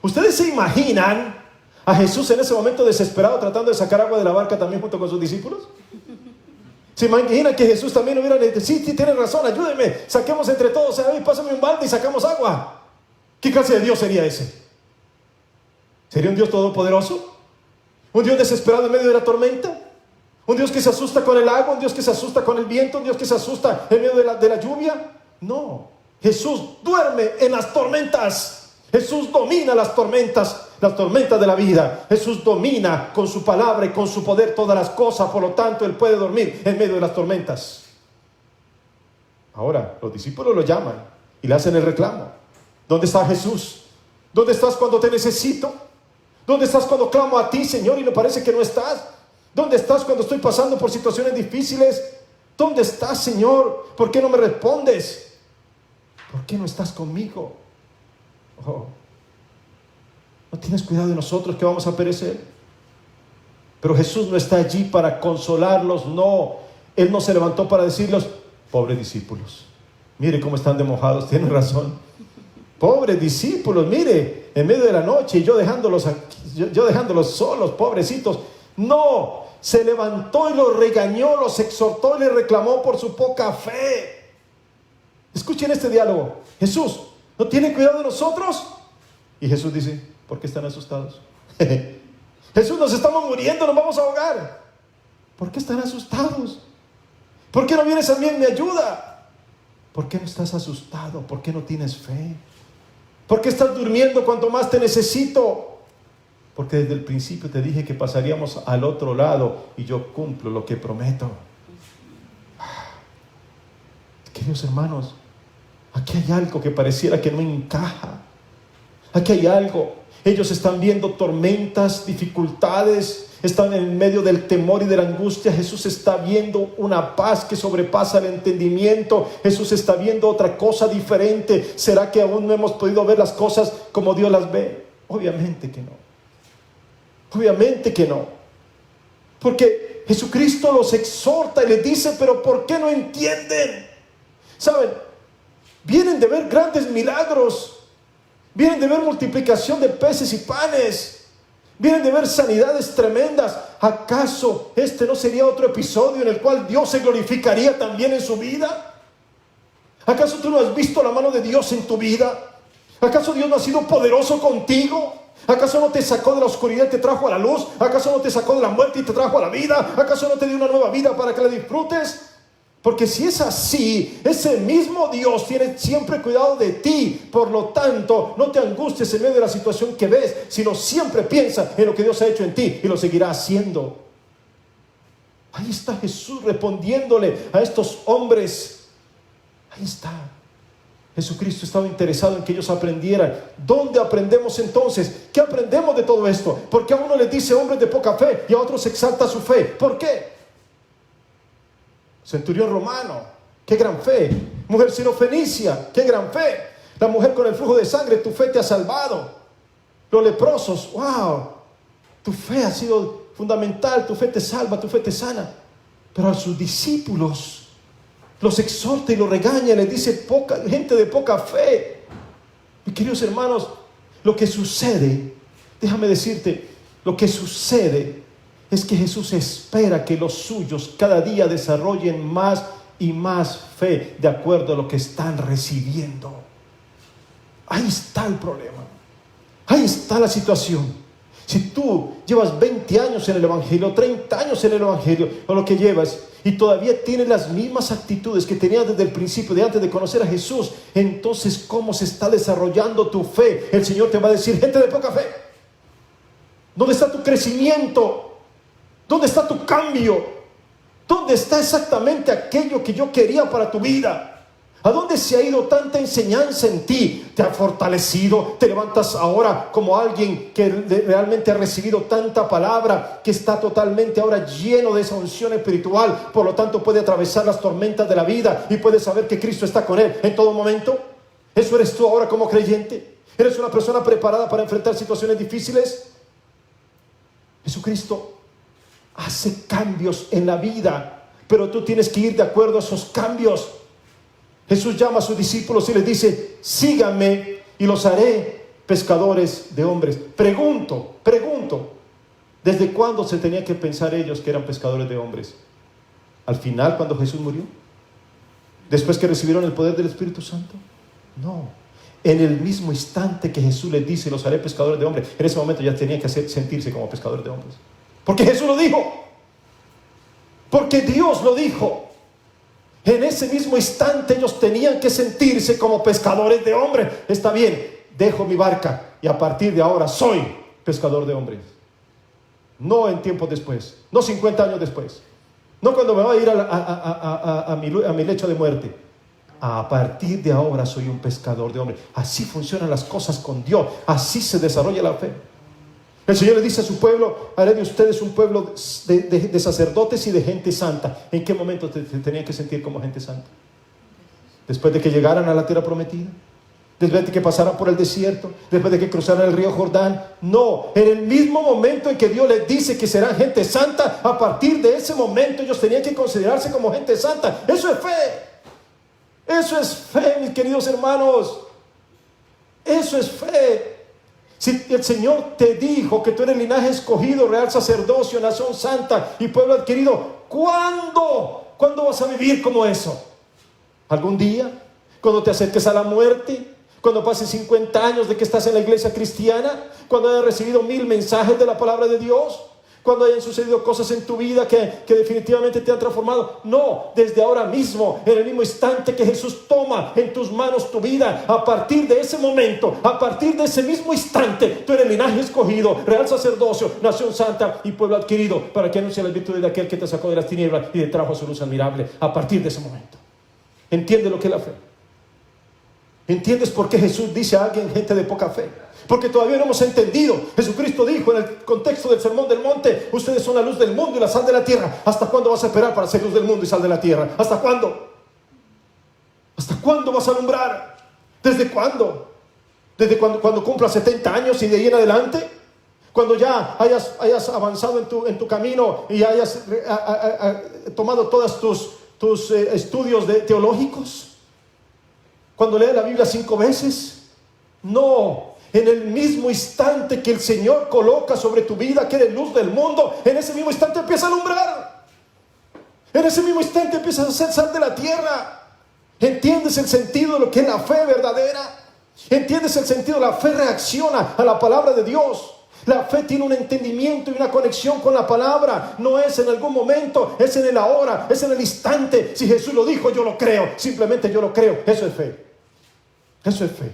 ¿Ustedes se imaginan a Jesús en ese momento desesperado tratando de sacar agua de la barca también junto con sus discípulos? ¿Se imaginan que Jesús también hubiera dicho: sí, tienes razón, ayúdenme, saquemos entre todos, pásame un balde y sacamos agua? ¿Qué clase de Dios sería ese? ¿Sería un Dios todopoderoso? ¿Un Dios desesperado en medio de la tormenta? ¿Un Dios que se asusta con el agua? ¿Un Dios que se asusta con el viento? ¿Un Dios que se asusta en medio de la lluvia? No, Jesús duerme en las tormentas. Jesús domina las tormentas de la vida. Jesús domina con su palabra y con su poder todas las cosas. Por lo tanto, Él puede dormir en medio de las tormentas. Ahora, los discípulos lo llaman y le hacen el reclamo: ¿dónde está Jesús? ¿Dónde estás cuando te necesito? ¿Dónde estás cuando clamo a ti, Señor, y me parece que no estás? ¿Dónde estás cuando estoy pasando por situaciones difíciles? ¿Dónde estás, Señor? ¿Por qué no me respondes? ¿Por qué no estás conmigo? Oh, ¿no tienes cuidado de nosotros que vamos a perecer? Pero Jesús no está allí para consolarlos, no. Él no se levantó para decirles: pobres discípulos, mire cómo están de mojados, tienen razón. Pobres discípulos, mire, en medio de la noche yo dejándolos solos, pobrecitos. No, se levantó y los regañó, los exhortó y les reclamó por su poca fe. Escuchen este diálogo: Jesús, ¿no tienen cuidado de nosotros? Y Jesús dice: ¿por qué están asustados? Jesús, nos estamos muriendo, nos vamos a ahogar. ¿Por qué están asustados? ¿Por qué no vienes a mí en mi ayuda? ¿Por qué no estás asustado? ¿Por qué no tienes fe? ¿Por qué estás durmiendo cuanto más te necesito? Porque desde el principio te dije que pasaríamos al otro lado y yo cumplo lo que prometo. Queridos hermanos, aquí hay algo que pareciera que no encaja. Aquí hay algo. Ellos están viendo tormentas, dificultades, están en medio del temor y de la angustia. Jesús está viendo una paz que sobrepasa el entendimiento. Jesús está viendo otra cosa diferente. ¿Será que aún no hemos podido ver las cosas como Dios las ve? Obviamente que no. Obviamente que no. Porque Jesucristo los exhorta y les dice: pero ¿por qué no entienden? ¿Saben? Vienen de ver grandes milagros. Vienen de ver multiplicación de peces y panes. Vienen de ver sanidades tremendas. ¿Acaso este no sería otro episodio en el cual Dios se glorificaría también en su vida? ¿Acaso tú no has visto la mano de Dios en tu vida? ¿Acaso Dios no ha sido poderoso contigo? ¿Acaso no te sacó de la oscuridad y te trajo a la luz? ¿Acaso no te sacó de la muerte y te trajo a la vida? ¿Acaso no te dio una nueva vida para que la disfrutes? Porque si es así, ese mismo Dios tiene siempre cuidado de ti. Por lo tanto, no te angusties en medio de la situación que ves, sino siempre piensa en lo que Dios ha hecho en ti y lo seguirá haciendo. Ahí está Jesús respondiéndole a estos hombres. Ahí está. Jesucristo estaba interesado en que ellos aprendieran. ¿Dónde aprendemos entonces? ¿Qué aprendemos de todo esto? Porque a uno les dice hombres de poca fe y a otros exalta su fe. ¿Por qué? Centurión romano, qué gran fe. Mujer sirofenicia, qué gran fe. La mujer con el flujo de sangre, tu fe te ha salvado. Los leprosos, wow, tu fe ha sido fundamental, tu fe te salva, tu fe te sana. Pero a sus discípulos los exhorta y los regaña, les dice gente de poca fe. Mis queridos hermanos, lo que sucede, déjame decirte, lo que sucede es que Jesús espera que los suyos cada día desarrollen más y más fe de acuerdo a lo que están recibiendo. Ahí está el problema. Ahí está la situación. Si tú llevas 20 años en el Evangelio, 30 años en el Evangelio, o lo que llevas, y todavía tienes las mismas actitudes que tenías desde el principio, de antes de conocer a Jesús, entonces, ¿cómo se está desarrollando tu fe? El Señor te va a decir, gente de poca fe, ¿dónde está tu crecimiento? ¿Dónde está tu cambio? ¿Dónde está exactamente aquello que yo quería para tu vida? ¿A dónde se ha ido tanta enseñanza en ti? ¿Te ha fortalecido? ¿Te levantas ahora como alguien que realmente ha recibido tanta palabra, que está totalmente ahora lleno de esa unción espiritual? Por lo tanto puede atravesar las tormentas de la vida y puede saber que Cristo está con él en todo momento. ¿Eso eres tú ahora como creyente? ¿Eres una persona preparada para enfrentar situaciones difíciles? Jesucristo hace cambios en la vida, pero tú tienes que ir de acuerdo a esos cambios. Jesús llama a sus discípulos y les dice, síganme y los haré pescadores de hombres. Pregunto, ¿desde cuándo se tenía que pensar ellos que eran pescadores de hombres? ¿Al final, cuando Jesús murió? ¿Después que recibieron el poder del Espíritu Santo? No. En el mismo instante que Jesús les dice, los haré pescadores de hombres, en ese momento ya tenían que sentirse como pescadores de hombres. Porque Jesús lo dijo. Porque Dios lo dijo. En ese mismo instante ellos tenían que sentirse como pescadores de hombres. Está bien, dejo mi barca y a partir de ahora soy pescador de hombres. No en tiempos después, no 50 años después, no cuando me voy a ir a mi lecho de muerte. A partir de ahora soy un pescador de hombres. Así funcionan las cosas con Dios, así se desarrolla la fe. El Señor le dice a su pueblo, haré de ustedes un pueblo de sacerdotes y de gente santa. ¿En qué momento te tenían que sentir como gente santa? Después de que llegaran a la tierra prometida, después de que pasaran por el desierto, después de que cruzaran el río Jordán. No, en el mismo momento en que Dios les dice que serán gente santa, a partir de ese momento ellos tenían que considerarse como gente santa. Eso es fe. Eso es fe, mis queridos hermanos. Eso es fe. Si el Señor te dijo que tú eres linaje escogido, real sacerdocio, nación santa y pueblo adquirido, ¿cuándo? ¿Cuándo vas a vivir como eso? ¿Algún día? ¿Cuando te acerques a la muerte? ¿Cuando pases 50 años de que estás en la iglesia cristiana? ¿Cuando hayas recibido 1000 mensajes de la palabra de Dios? ¿Cuando hayan sucedido cosas en tu vida que definitivamente te han transformado? No, desde ahora mismo, en el mismo instante que Jesús toma en tus manos tu vida, a partir de ese momento, a partir de ese mismo instante, tú eres linaje escogido, real sacerdocio, nación santa y pueblo adquirido, para que anuncie las virtudes de aquel que te sacó de las tinieblas y te trajo a su luz admirable. A partir de ese momento, ¿entiende lo que es la fe? ¿Entiendes por qué Jesús dice a alguien gente de poca fe? Porque todavía no hemos entendido. Jesucristo dijo en el contexto del Sermón del Monte, ustedes son la luz del mundo y la sal de la tierra. ¿Hasta cuándo vas a esperar para ser luz del mundo y sal de la tierra? ¿Hasta cuándo? ¿Hasta cuándo vas a alumbrar? ¿Desde cuándo? ¿Desde cuando cumplas 70 años y de ahí en adelante? Cuando ya hayas avanzado en tu camino y hayas tomado todos tus estudios teológicos. Cuando lees la Biblia 5 veces. No. En el mismo instante que el Señor coloca sobre tu vida que eres luz del mundo, en ese mismo instante empieza a alumbrar. En ese mismo instante empiezas a ser sal de la tierra. ¿Entiendes el sentido de lo que es la fe verdadera? ¿Entiendes el sentido? La fe reacciona a la palabra de Dios. La fe tiene un entendimiento y una conexión con la palabra. No es en algún momento, es en el ahora, es en el instante. Si Jesús lo dijo, yo lo creo. Simplemente yo lo creo. Eso es fe. Eso es fe.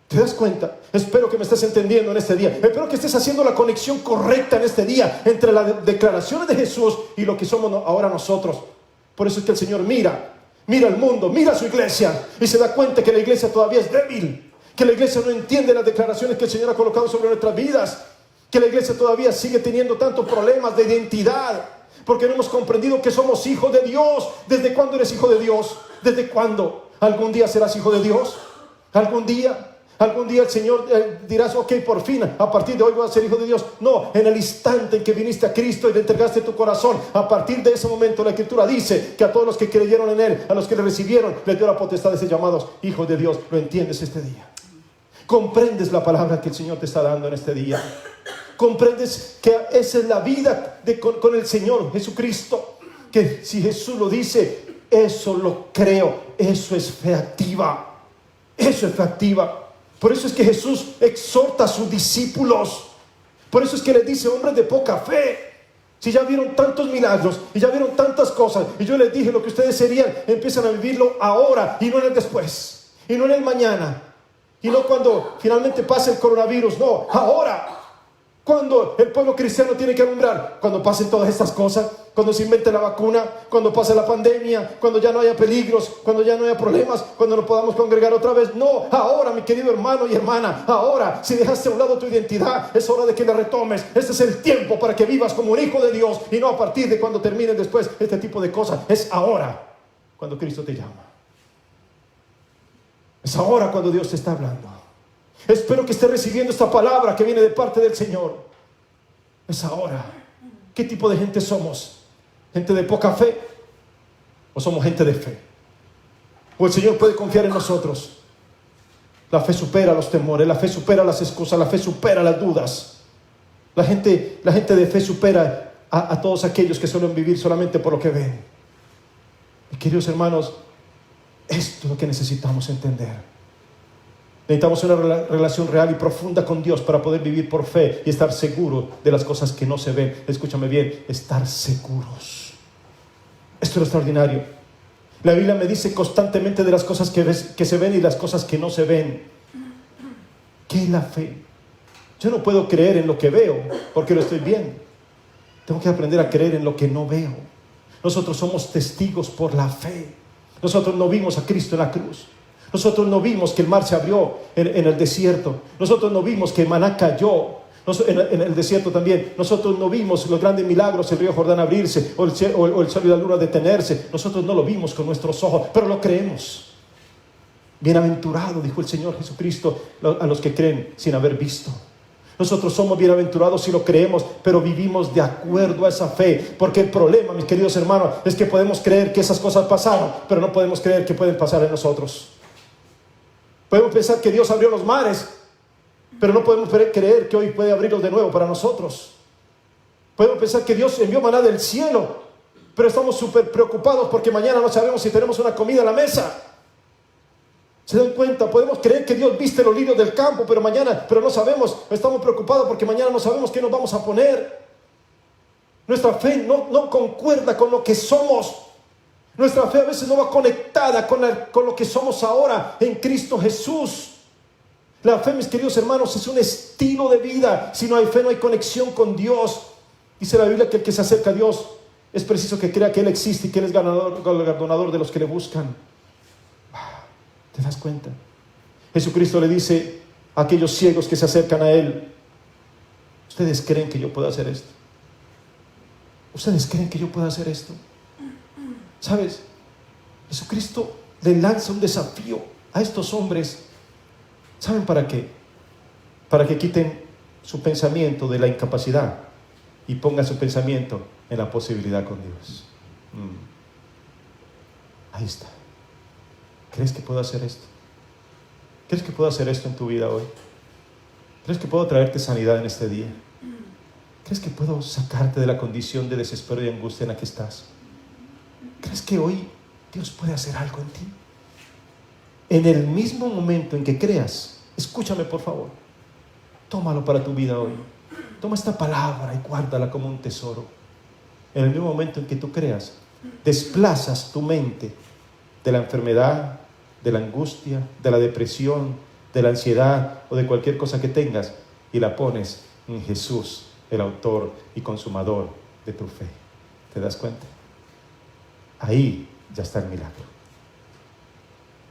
¿Te das cuenta? Espero que me estés entendiendo en este día. Espero que estés haciendo la conexión correcta en este día entre las declaraciones de Jesús y lo que somos ahora nosotros. Por eso es que el Señor mira al mundo, mira a su iglesia y se da cuenta que la iglesia todavía es débil, que la iglesia no entiende las declaraciones que el Señor ha colocado sobre nuestras vidas, que la iglesia todavía sigue teniendo tantos problemas de identidad, porque no hemos comprendido que somos hijos de Dios. ¿Desde cuándo eres hijo de Dios? ¿Desde cuándo? ¿Algún día serás hijo de Dios? ¿Algún día el Señor dirás, ok, por fin, a partir de hoy voy a ser hijo de Dios? No, en el instante en que viniste a Cristo y le entregaste tu corazón, a partir de ese momento la Escritura dice que a todos los que creyeron en Él, a los que le recibieron, les dio la potestad de ser llamados hijos de Dios. ¿Lo entiendes este día? ¿Comprendes la palabra que el Señor te está dando en este día? ¿Comprendes que esa es la vida con el Señor Jesucristo? Que si Jesús lo dice, eso lo creo. Eso es fe activa. Eso es fe activa. Por eso es que Jesús exhorta a sus discípulos. Por eso es que les dice, hombres de poca fe, si ya vieron tantos milagros y ya vieron tantas cosas, y yo les dije lo que ustedes serían, empiezan a vivirlo ahora y no en el después, y no en el mañana, y no cuando finalmente pase el coronavirus. No, ahora. Cuando el pueblo cristiano tiene que alumbrar, cuando pasen todas estas cosas, cuando se invente la vacuna, cuando pase la pandemia, cuando ya no haya peligros, cuando ya no haya problemas, cuando nos podamos congregar otra vez. No, ahora, mi querido hermano y hermana, ahora, si dejaste a un lado tu identidad, es hora de que la retomes. Este es el tiempo para que vivas como un hijo de Dios, y no a partir de cuando terminen después este tipo de cosas. Es ahora cuando Cristo te llama. Es ahora cuando Dios te está hablando. Espero que estés recibiendo esta palabra que viene de parte del Señor. Es ahora. ¿Qué tipo de gente somos? ¿Gente de poca fe? ¿O somos gente de fe? ¿O el Señor puede confiar en nosotros? La fe supera los temores, la fe supera las excusas, la fe supera las dudas. La gente de fe supera a todos aquellos que suelen vivir solamente por lo que ven. Y queridos hermanos, esto es lo que necesitamos entender. Necesitamos una relación real y profunda con Dios para poder vivir por fe y estar seguros de las cosas que no se ven. Escúchame bien, estar seguros. Esto es lo extraordinario. La Biblia me dice constantemente de las cosas que se ven y las cosas que no se ven. ¿Qué es la fe? Yo no puedo creer en lo que veo porque lo estoy viendo. Tengo que aprender a creer en lo que no veo. Nosotros somos testigos por la fe. Nosotros no vimos a Cristo en la cruz. Nosotros no vimos que el mar se abrió en el desierto. Nosotros no vimos que el maná cayó en el desierto también. Nosotros no vimos los grandes milagros, el río Jordán abrirse o el sol y la luna detenerse. Nosotros no lo vimos con nuestros ojos, pero lo creemos. Bienaventurado, dijo el Señor Jesucristo, a los que creen sin haber visto. Nosotros somos bienaventurados si lo creemos, pero vivimos de acuerdo a esa fe. Porque el problema, mis queridos hermanos, es que podemos creer que esas cosas pasaron, pero no podemos creer que pueden pasar en nosotros. Podemos pensar que Dios abrió los mares, pero no podemos creer que hoy puede abrirlos de nuevo para nosotros. Podemos pensar que Dios envió maná del cielo, pero estamos súper preocupados porque mañana no sabemos si tenemos una comida en la mesa. ¿Se dan cuenta? Podemos creer que Dios viste los lirios del campo, pero no sabemos, estamos preocupados porque mañana no sabemos qué nos vamos a poner. Nuestra fe no concuerda con lo que somos. Nuestra fe a veces no va conectada con lo que somos ahora en Cristo Jesús. La fe, mis queridos hermanos, es un estilo de vida. Si no hay fe, no hay conexión con Dios. Dice la Biblia que el que se acerca a Dios es preciso que crea que Él existe y que Él es galardonador de los que le buscan. ¿Te das cuenta? Jesucristo le dice a aquellos ciegos que se acercan a Él: ¿ustedes creen que yo puedo hacer esto? ¿Ustedes creen que yo puedo hacer esto? ¿Sabes? Jesucristo le lanza un desafío a estos hombres. ¿Saben para qué? Para que quiten su pensamiento de la incapacidad y pongan su pensamiento en la posibilidad con Dios. Ahí está. ¿Crees que puedo hacer esto? ¿Crees que puedo hacer esto en tu vida hoy? ¿Crees que puedo traerte sanidad en este día? ¿Crees que puedo sacarte de la condición de desespero y angustia en la que estás? ¿Crees que hoy Dios puede hacer algo en ti? En el mismo momento en que creas, escúchame por favor, tómalo para tu vida hoy. Toma esta palabra y guárdala como un tesoro. En el mismo momento en que tú creas, desplazas tu mente de la enfermedad, de la angustia, de la depresión, de la ansiedad o de cualquier cosa que tengas y la pones en Jesús, el autor y consumador de tu fe. ¿Te das cuenta? Ahí ya está el milagro.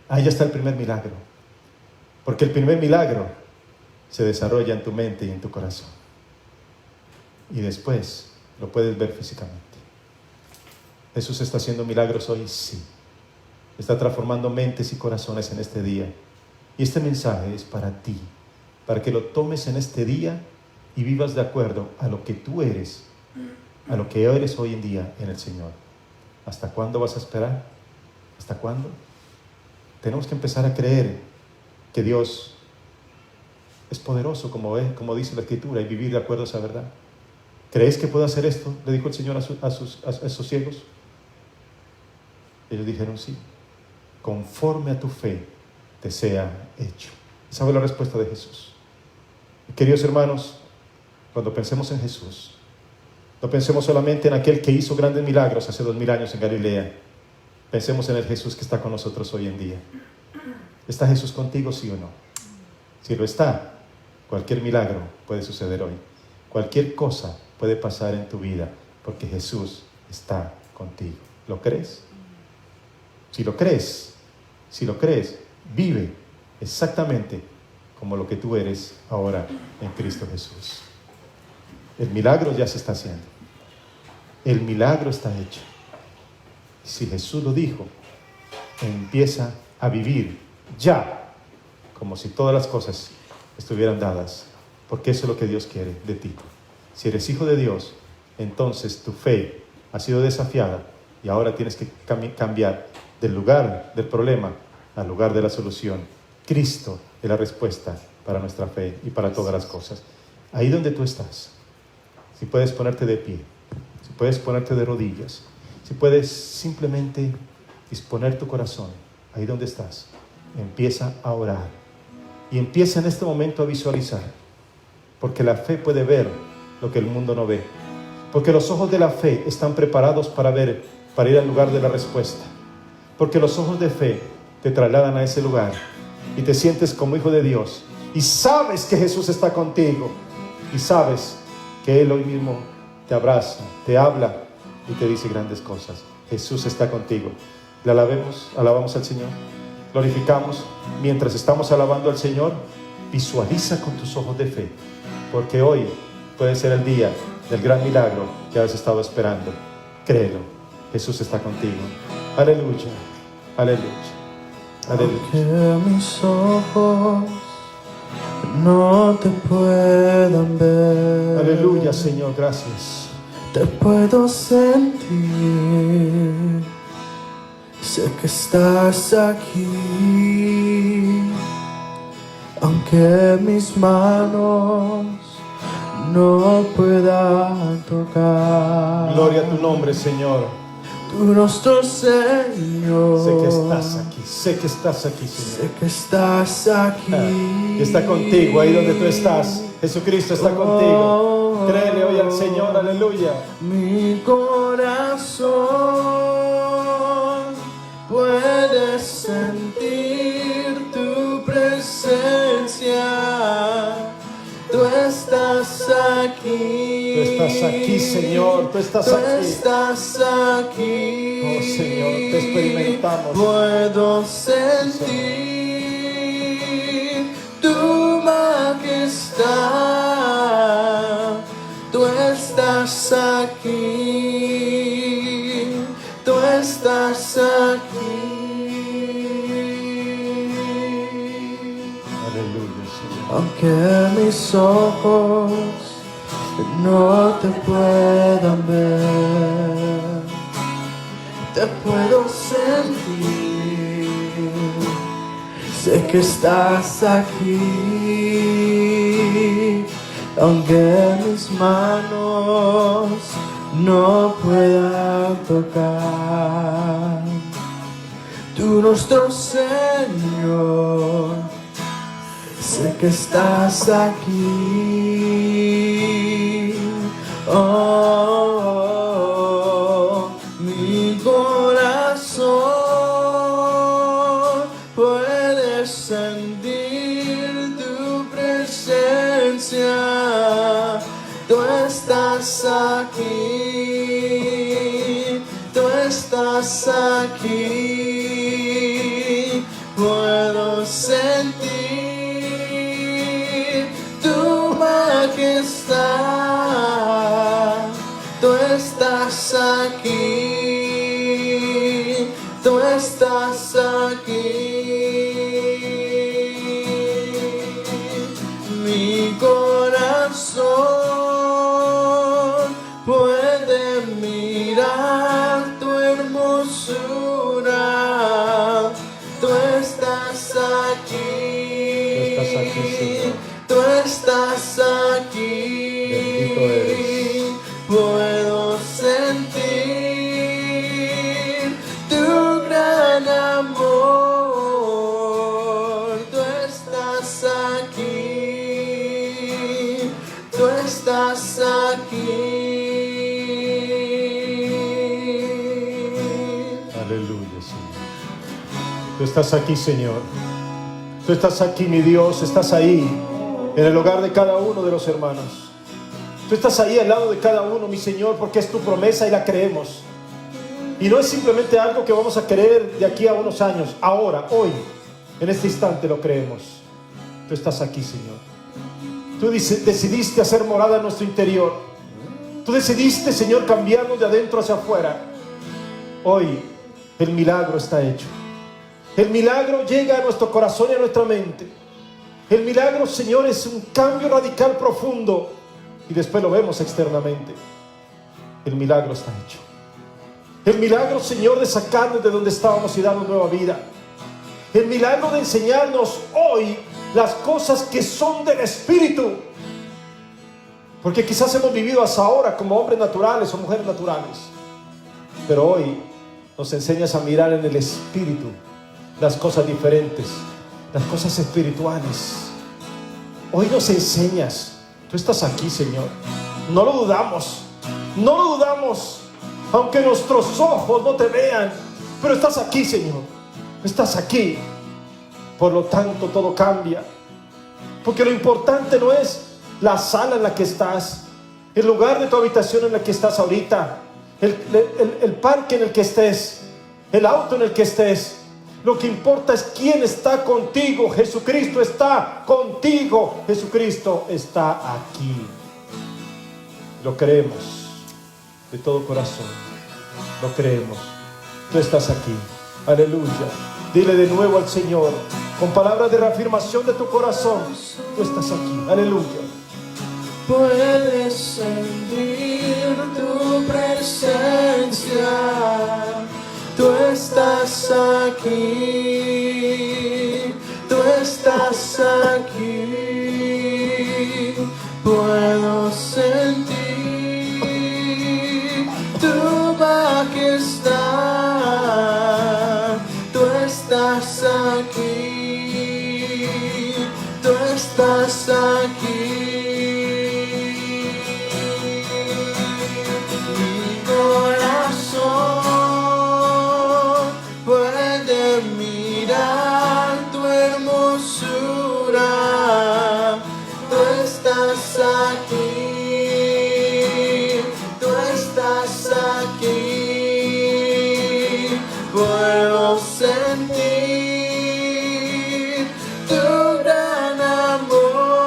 Ahí ya está el primer milagro. Porque el primer milagro se desarrolla en tu mente y en tu corazón. Y después lo puedes ver físicamente. ¿Jesús está haciendo milagros hoy? Sí. Está transformando mentes y corazones en este día. Y este mensaje es para ti, para que lo tomes en este día y vivas de acuerdo a lo que tú eres, a lo que eres hoy en día en el Señor. ¿Hasta cuándo vas a esperar? ¿Hasta cuándo? Tenemos que empezar a creer que Dios es poderoso, como dice la Escritura, y vivir de acuerdo a esa verdad. ¿Crees que puedo hacer esto?, le dijo el Señor a esos ciegos. Ellos dijeron sí. Conforme a tu fe te sea hecho. Esa fue la respuesta de Jesús. Y queridos hermanos, cuando pensemos en Jesús, no pensemos solamente en aquel que hizo grandes milagros hace 2000 años en Galilea. Pensemos en el Jesús que está con nosotros hoy en día. ¿Está Jesús contigo, sí o no? Si lo está, cualquier milagro puede suceder hoy. Cualquier cosa puede pasar en tu vida, porque Jesús está contigo. ¿Lo crees? Si lo crees, vive exactamente como lo que tú eres ahora en Cristo Jesús. El milagro ya se está haciendo. El milagro está hecho. Si Jesús lo dijo, empieza a vivir ya, como si todas las cosas estuvieran dadas, porque eso es lo que Dios quiere de ti. Si eres hijo de Dios, entonces tu fe ha sido desafiada y ahora tienes que cambiar del lugar del problema al lugar de la solución. Cristo es la respuesta para nuestra fe y para todas las cosas. Ahí donde tú estás, si puedes ponerte de pie, si puedes ponerte de rodillas, si puedes simplemente disponer tu corazón, ahí donde estás, empieza a orar y empieza en este momento a visualizar, porque la fe puede ver lo que el mundo no ve, porque los ojos de la fe están preparados para ver, para ir al lugar de la respuesta, porque los ojos de fe te trasladan a ese lugar y te sientes como hijo de Dios y sabes que Jesús está contigo y sabes que Él hoy mismo te abraza, te habla y te dice grandes cosas. Jesús está contigo. Le alabamos al Señor, glorificamos. Mientras estamos alabando al Señor, visualiza con tus ojos de fe, porque hoy puede ser el día del gran milagro que has estado esperando. Créelo, Jesús está contigo. Aleluya, aleluya, aleluya. Aunque mis ojos no te puedan ver, Aleluya, Señor, gracias. te puedo sentir. Sé que estás aquí, aunque mis manos no puedan tocar. Gloria a tu nombre, Señor. Tu rostro, Señor. Sé que estás aquí, sé que estás aquí, Señor. Sé que estás aquí. Y está contigo, ahí donde tú estás. Jesucristo está contigo. Créele hoy al Señor, aleluya. Mi corazón puede sentir tu presencia. Tú estás aquí. Tú estás aquí, Señor. Tú estás Tú aquí. estás aquí. Oh, Señor, te experimentamos. Puedo sentir tu majestad. Tú estás aquí. Tú estás aquí. Aleluya, Señor. Aunque mis ojos no te puedan ver, te puedo sentir. Sé que estás aquí, aunque mis manos no puedan tocar tu rostro, Señor. sé que estás aquí. Oh, mi corazón puede sentir tu presencia. Tú estás aquí, tú estás aquí. Puedo sentir tu majestad. Tú estás aquí, tú estás aquí. Mi corazón puede mirar tu hermosura. Tú estás aquí, Señor. tú estás aquí. Bendito eres. Puedo sentir tu gran amor. Tú estás aquí, tú estás aquí. Aleluya, Señor. Tú estás aquí, Señor. Tú estás aquí, mi Dios. Estás ahí, en el hogar de cada uno de los hermanos. Tú estás ahí al lado de cada uno, mi Señor, porque es tu promesa y la creemos. Y no es simplemente algo que vamos a creer de aquí a unos años. Ahora, hoy, en este instante lo creemos. Tú estás aquí, Señor. Tú decidiste hacer morada en nuestro interior. Tú decidiste, Señor, cambiarnos de adentro hacia afuera. Hoy, el milagro está hecho. El milagro llega a nuestro corazón y a nuestra mente. El milagro, Señor, es un cambio radical profundo. Y después lo vemos externamente. El milagro está hecho. El milagro, Señor, de sacarnos de donde estábamos y darnos nueva vida. El milagro de enseñarnos hoy las cosas que son del Espíritu. Porque quizás hemos vivido hasta ahora como hombres naturales o mujeres naturales. Pero hoy nos enseñas a mirar en el Espíritu las cosas diferentes, las cosas espirituales. Hoy nos enseñas. Tú estás aquí, Señor. No lo dudamos. No lo dudamos. Aunque nuestros ojos no te vean. Pero estás aquí, Señor. Estás aquí. Por lo tanto, todo cambia. Porque lo importante no es la sala en la que estás, el lugar de tu habitación en la que estás ahorita, el parque en el que estés, el auto en el que estés. Lo que importa es quién está contigo. Jesucristo está contigo. Jesucristo está aquí. Lo creemos de todo corazón. Lo creemos. Tú estás aquí. Aleluya. Dile de nuevo al Señor, con palabras de reafirmación de tu corazón: tú estás aquí. Aleluya. Puedes sentir tu presencia. Tú estás aquí, tú estás aquí. Puedo sentir tu majestad. Tú estás aquí, tú estás aquí. Mi corazón puede mirar tu hermosura. Tú estás aquí, tú estás aquí. Puedo sentir tu gran amor.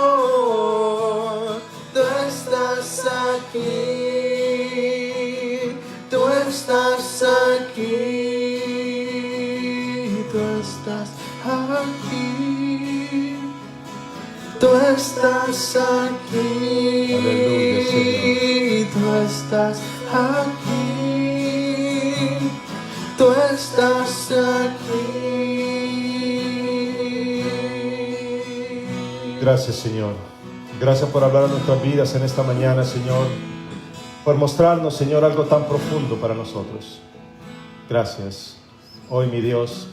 Tú estás aquí, tú estás aquí. Tú estás aquí, tú estás aquí. Aleluya, Señor. Tú estás aquí, tú estás aquí. Gracias, Señor. Gracias por hablar a nuestras vidas en esta mañana, Señor. Por mostrarnos, Señor, algo tan profundo para nosotros. Gracias. Hoy, mi Dios,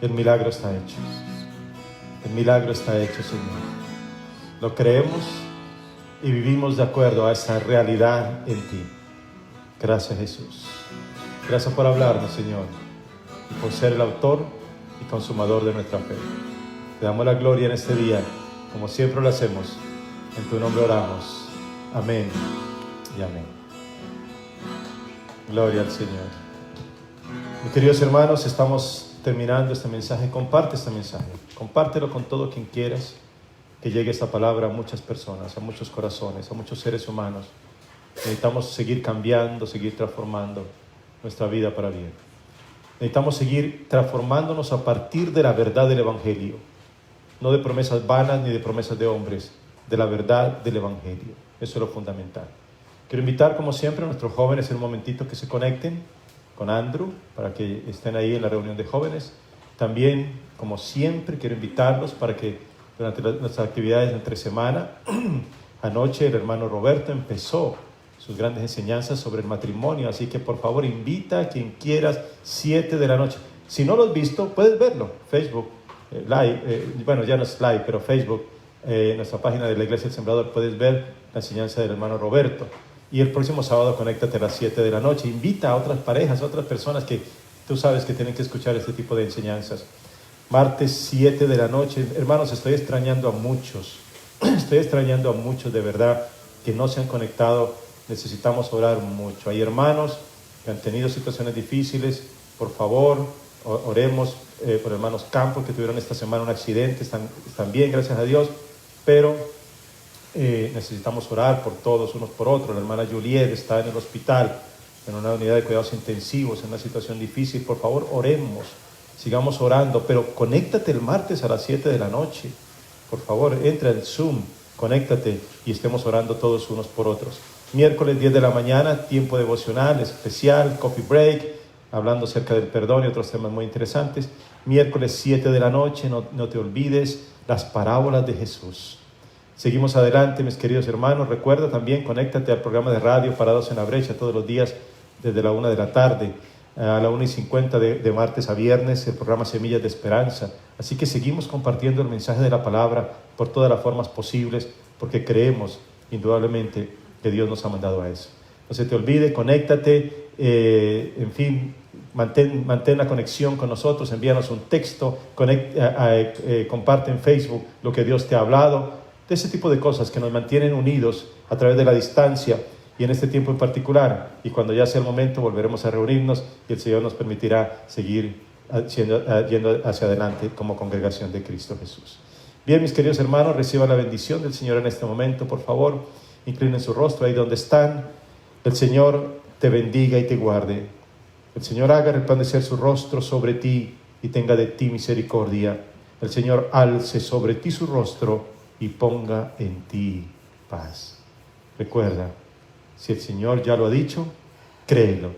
el milagro está hecho. El milagro está hecho, Señor. Lo creemos y vivimos de acuerdo a esa realidad en ti. Gracias, Jesús. Gracias por hablarnos, Señor, y por ser el autor y consumador de nuestra fe. Te damos la gloria en este día, como siempre lo hacemos. En tu nombre oramos. Amén y amén. Gloria al Señor. Mis queridos hermanos, estamos terminando este mensaje. Comparte este mensaje. Compártelo con todo quien quieras. Que llegue esta palabra a muchas personas, a muchos corazones, a muchos seres humanos. Necesitamos seguir cambiando, seguir transformando nuestra vida para bien. Necesitamos seguir transformándonos a partir de la verdad del Evangelio. No de promesas vanas ni de promesas de hombres, de la verdad del Evangelio. Eso es lo fundamental. Quiero invitar, como siempre, a nuestros jóvenes en un momentito que se conecten con Andrew para que estén ahí en la reunión de jóvenes. También, como siempre, quiero invitarlos para que durante nuestras actividades entre semana, anoche el hermano Roberto empezó sus grandes enseñanzas sobre el matrimonio, así que por favor invita a quien quieras, 7 de la noche. Si no lo has visto, puedes verlo, Facebook, live, bueno, ya no es live, pero Facebook, nuestra página de la Iglesia del Sembrador, puedes ver la enseñanza del hermano Roberto. Y el próximo sábado conéctate a las 7 de la noche, invita a otras parejas, a otras personas que tú sabes que tienen que escuchar este tipo de enseñanzas. Martes 7 de la noche, hermanos, estoy extrañando a muchos de verdad que no se han conectado. Necesitamos orar mucho. Hay hermanos que han tenido situaciones difíciles. Por favor, oremos por hermanos Campos que tuvieron esta semana un accidente. Están bien, gracias a Dios, pero necesitamos orar por todos, unos por otros. La hermana Juliet está en el hospital, en una unidad de cuidados intensivos, en una situación difícil. Por favor, oremos. Sigamos orando, pero conéctate el martes a las 7 de la noche. Por favor, entra en Zoom, conéctate y estemos orando todos unos por otros. Miércoles 10 de la mañana, tiempo devocional especial, coffee break, hablando acerca del perdón y otros temas muy interesantes. Miércoles 7 de la noche, no te olvides las parábolas de Jesús. Seguimos adelante, mis queridos hermanos. Recuerda también, conéctate al programa de radio Parados en la Brecha todos los días desde la 1 de la tarde. A la 1:50 de martes a viernes, el programa Semillas de Esperanza. Así que seguimos compartiendo el mensaje de la palabra por todas las formas posibles, porque creemos indudablemente que Dios nos ha mandado a eso. No se te olvide, conéctate, en fin, mantén la conexión con nosotros, envíanos un texto, comparte en Facebook lo que Dios te ha hablado, de ese tipo de cosas que nos mantienen unidos a través de la distancia. Y en este tiempo en particular, y cuando ya sea el momento, volveremos a reunirnos y el Señor nos permitirá seguir yendo hacia adelante como congregación de Cristo Jesús. Bien, mis queridos hermanos, reciban la bendición del Señor en este momento, por favor. Inclinen su rostro ahí donde están. El Señor te bendiga y te guarde. El Señor haga resplandecer su rostro sobre ti y tenga de ti misericordia. El Señor alce sobre ti su rostro y ponga en ti paz. Recuerda, si el Señor ya lo ha dicho, créelo.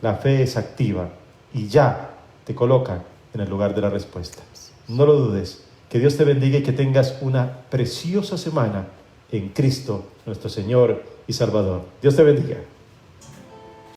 La fe es activa y ya te coloca en el lugar de la respuesta. No lo dudes. Que Dios te bendiga y que tengas una preciosa semana en Cristo, nuestro Señor y Salvador. Dios te bendiga.